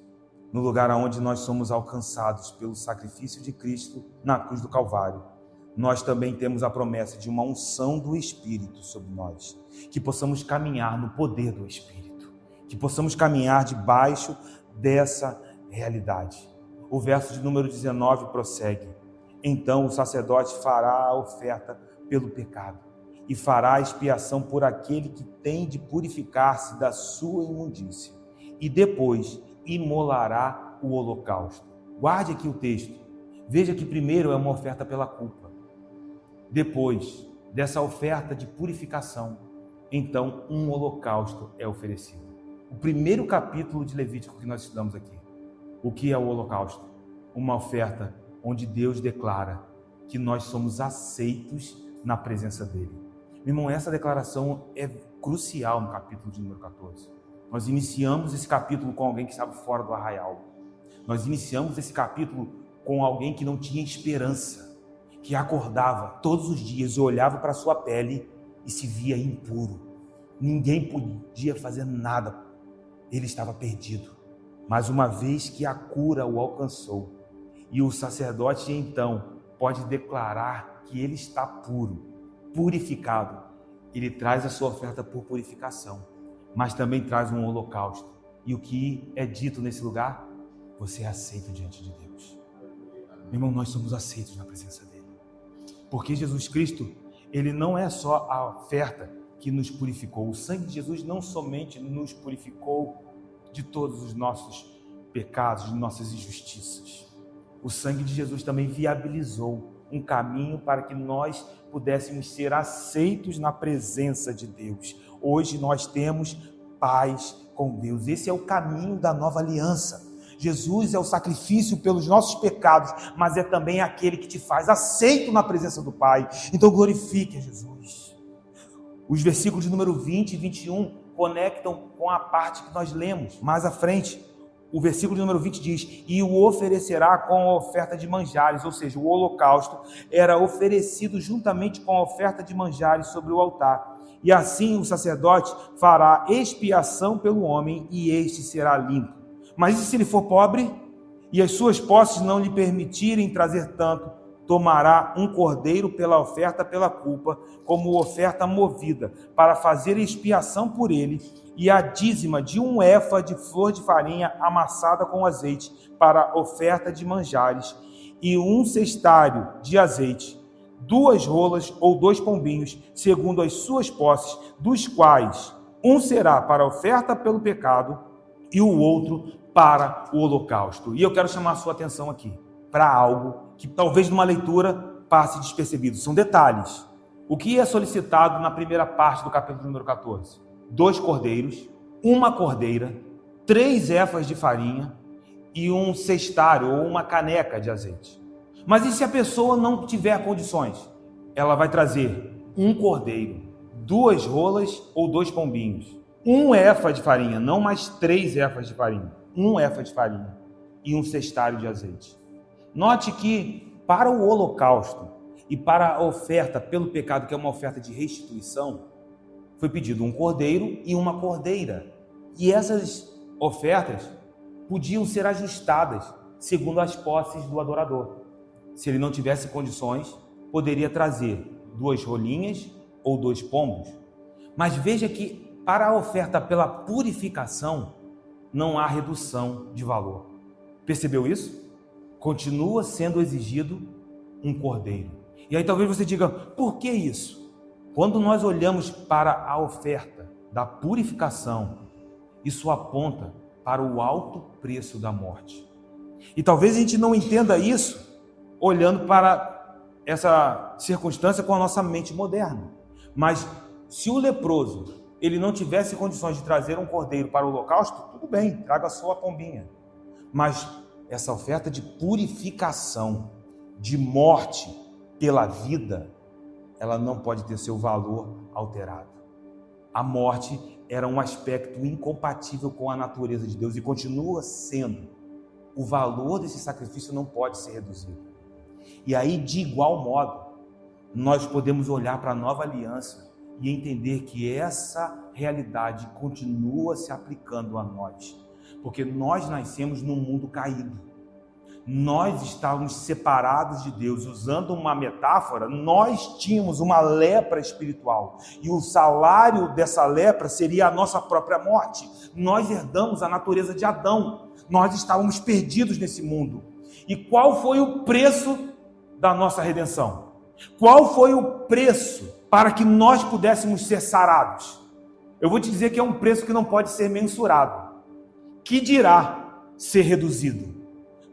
No lugar onde nós somos alcançados pelo sacrifício de Cristo na cruz do Calvário, nós também temos a promessa de uma unção do Espírito sobre nós, que possamos caminhar no poder do Espírito, que possamos caminhar debaixo dessa realidade. O verso de número 19 prossegue: então o sacerdote fará a oferta pelo pecado e fará a expiação por aquele que tem de purificar-se da sua imundícia, e depois imolará o holocausto. Guarde aqui o texto. Veja que primeiro é uma oferta pela culpa. Depois dessa oferta de purificação, então um holocausto é oferecido. O primeiro capítulo de Levítico que nós estudamos aqui. O que é o holocausto? Uma oferta onde Deus declara que nós somos aceitos na presença dele. Meu irmão, essa declaração é crucial no capítulo de número 14. Nós iniciamos esse capítulo com alguém que estava fora do arraial. Nós iniciamos esse capítulo com alguém que não tinha esperança, que acordava todos os dias e olhava para a sua pele e se via impuro. Ninguém podia fazer nada. Ele estava perdido. Mas uma vez que a cura o alcançou, e o sacerdote então pode declarar que ele está puro, purificado, ele traz a sua oferta por purificação, mas também traz um holocausto. E o que é dito nesse lugar? Você é aceito diante de Deus. Meu irmão, nós somos aceitos na presença dele. Porque Jesus Cristo, ele não é só a oferta que nos purificou. O sangue de Jesus não somente nos purificou de todos os nossos pecados, de nossas injustiças. O sangue de Jesus também viabilizou um caminho para que nós pudéssemos ser aceitos na presença de Deus. Hoje nós temos paz com Deus. Esse é o caminho da nova aliança. Jesus é o sacrifício pelos nossos pecados, mas é também aquele que te faz aceito na presença do Pai. Então glorifique a Jesus. Os versículos de número 20 e 21 conectam com a parte que nós lemos mais à frente. O versículo de número 20 diz: e o oferecerá com a oferta de manjares, ou seja, o holocausto era oferecido juntamente com a oferta de manjares sobre o altar. E assim o sacerdote fará expiação pelo homem, e este será limpo. Mas e se ele for pobre, e as suas posses não lhe permitirem trazer tanto, tomará um cordeiro pela oferta pela culpa, como oferta movida, para fazer expiação por ele, e a dízima de 1 éfa de flor de farinha amassada com azeite, para oferta de manjares, e 1 cestário de azeite, 2 rolas ou 2 pombinhos, segundo as suas posses, dos quais um será para oferta pelo pecado, e o outro para o holocausto. E eu quero chamar a sua atenção aqui para algo que talvez numa leitura passe despercebido. São detalhes. O que é solicitado na primeira parte do capítulo número 14? 2 cordeiros, 1 cordeira, 3 éfas de farinha e 1 cestário ou uma caneca de azeite. Mas e se a pessoa não tiver condições? Ela vai trazer 1 cordeiro, 2 rolas ou 2 pombinhos, 1 éfa de farinha, não mais 3 éfas de farinha, 1 éfa de farinha e 1 cestário de azeite. Note que para o holocausto e para a oferta pelo pecado, que é uma oferta de restituição, foi pedido 1 cordeiro e 1 cordeira. E essas ofertas podiam ser ajustadas segundo as posses do adorador. Se ele não tivesse condições, poderia trazer 2 rolinhas ou 2 pombos. Mas veja que para a oferta pela purificação, não há redução de valor. Percebeu isso? Continua sendo exigido 1 cordeiro. E aí talvez você diga, por que isso? Quando nós olhamos para a oferta da purificação, isso aponta para o alto preço da morte. E talvez a gente não entenda isso olhando para essa circunstância com a nossa mente moderna. Mas se o leproso ele não tivesse condições de trazer 1 cordeiro para o holocausto, tudo bem, traga a sua pombinha. Mas essa oferta de purificação, de morte pela vida, ela não pode ter seu valor alterado. A morte era um aspecto incompatível com a natureza de Deus e continua sendo. O valor desse sacrifício não pode ser reduzido. E aí, de igual modo, nós podemos olhar para a nova aliança e entender que essa realidade continua se aplicando a nós. Porque nós nascemos num mundo caído. Nós estávamos separados de Deus. Usando uma metáfora, nós tínhamos uma lepra espiritual. E o salário dessa lepra seria a nossa própria morte. Nós herdamos a natureza de Adão. Nós estávamos perdidos nesse mundo. E qual foi o preço da nossa redenção? Qual foi o preço para que nós pudéssemos ser sarados? Eu vou te dizer que é um preço que não pode ser mensurado. Que dirá ser reduzido?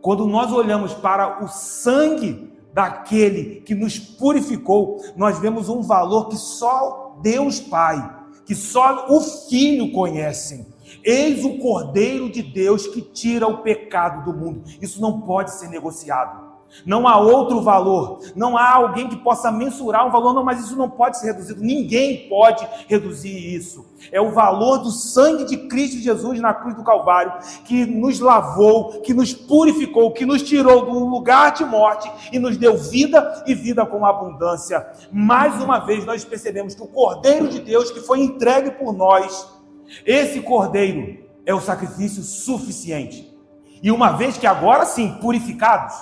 Quando nós olhamos para o sangue daquele que nos purificou, nós vemos um valor que só Deus Pai, que só o Filho conhecem. Eis o Cordeiro de Deus que tira o pecado do mundo. Isso não pode ser negociado. Não há outro valor, não há alguém que possa mensurar um valor, não, mas isso não pode ser reduzido, ninguém pode reduzir isso. É o valor do sangue de Cristo Jesus na cruz do Calvário, que nos lavou, que nos purificou, que nos tirou do lugar de morte e nos deu vida e vida com abundância. Mais uma vez nós percebemos que o Cordeiro de Deus que foi entregue por nós, esse Cordeiro é o sacrifício suficiente. E uma vez que agora sim, purificados,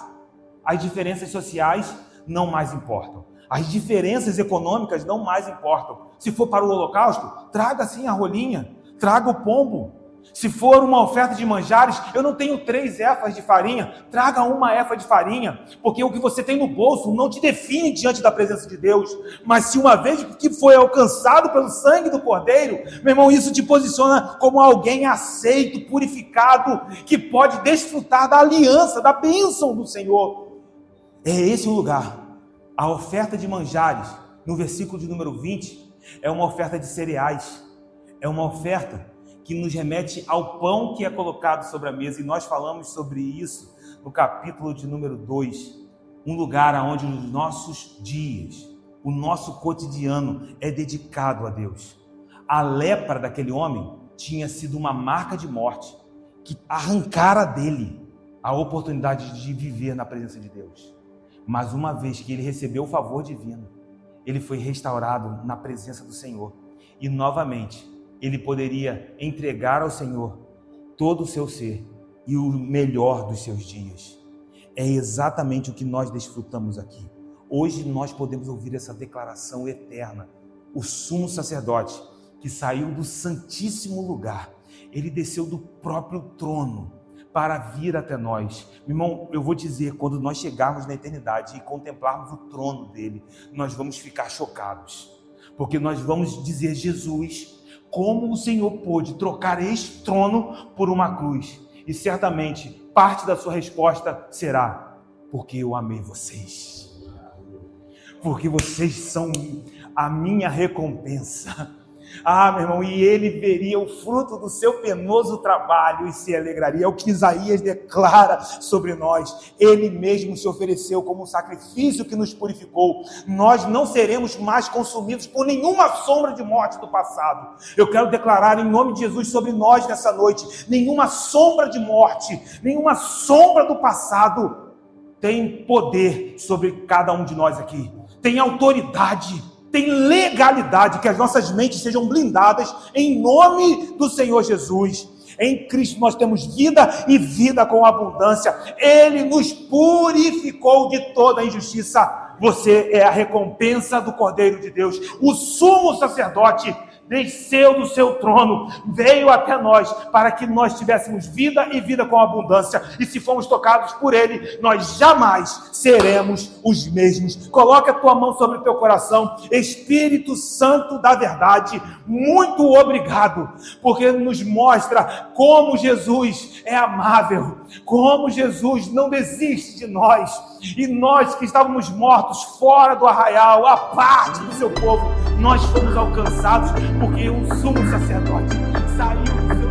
as diferenças sociais não mais importam. As diferenças econômicas não mais importam. Se for para o holocausto, traga sim a rolinha, traga o pombo. Se for uma oferta de manjares, eu não tenho 3 éfas de farinha, traga 1 éfa de farinha, porque o que você tem no bolso não te define diante da presença de Deus. Mas se uma vez que foi alcançado pelo sangue do Cordeiro, meu irmão, isso te posiciona como alguém aceito, purificado, que pode desfrutar da aliança, da bênção do Senhor. É esse o lugar. A oferta de manjares, no versículo de número 20, é uma oferta de cereais. É uma oferta que nos remete ao pão que é colocado sobre a mesa. E nós falamos sobre isso no capítulo de número 2. Um lugar onde os nossos dias, o nosso cotidiano é dedicado a Deus. A lepra daquele homem tinha sido uma marca de morte que arrancara dele a oportunidade de viver na presença de Deus. Mas uma vez que ele recebeu o favor divino, ele foi restaurado na presença do Senhor. E novamente, ele poderia entregar ao Senhor todo o seu ser e o melhor dos seus dias. É exatamente o que nós desfrutamos aqui. Hoje nós podemos ouvir essa declaração eterna. O sumo sacerdote que saiu do santíssimo lugar, ele desceu do próprio trono para vir até nós. Meu irmão, eu vou dizer, quando nós chegarmos na eternidade e contemplarmos o trono dele, nós vamos ficar chocados, porque nós vamos dizer: Jesus, como o Senhor pôde trocar este trono por uma cruz? E certamente parte da sua resposta será: porque eu amei vocês, porque vocês são a minha recompensa. Ah, meu irmão, e ele veria o fruto do seu penoso trabalho e se alegraria. É o que Isaías declara sobre nós. Ele mesmo se ofereceu como um sacrifício que nos purificou. Nós não seremos mais consumidos por nenhuma sombra de morte do passado. Eu quero declarar em nome de Jesus sobre nós nessa noite: nenhuma sombra de morte, nenhuma sombra do passado tem poder sobre cada um de nós aqui. Tem autoridade, tem legalidade. Que as nossas mentes sejam blindadas em nome do Senhor Jesus. Em Cristo nós temos vida e vida com abundância. Ele nos purificou de toda injustiça. Você é a recompensa do Cordeiro de Deus. O sumo sacerdote desceu do seu trono, veio até nós para que nós tivéssemos vida e vida com abundância. E se formos tocados por ele, nós jamais seremos os mesmos. Coloque a tua mão sobre o teu coração. Espírito Santo da verdade, muito obrigado, porque nos mostra como Jesus é amável, como Jesus não desiste de nós. E nós que estávamos mortos fora do arraial, a parte do seu povo, nós fomos alcançados, porque o sumo sacerdote saiu do seu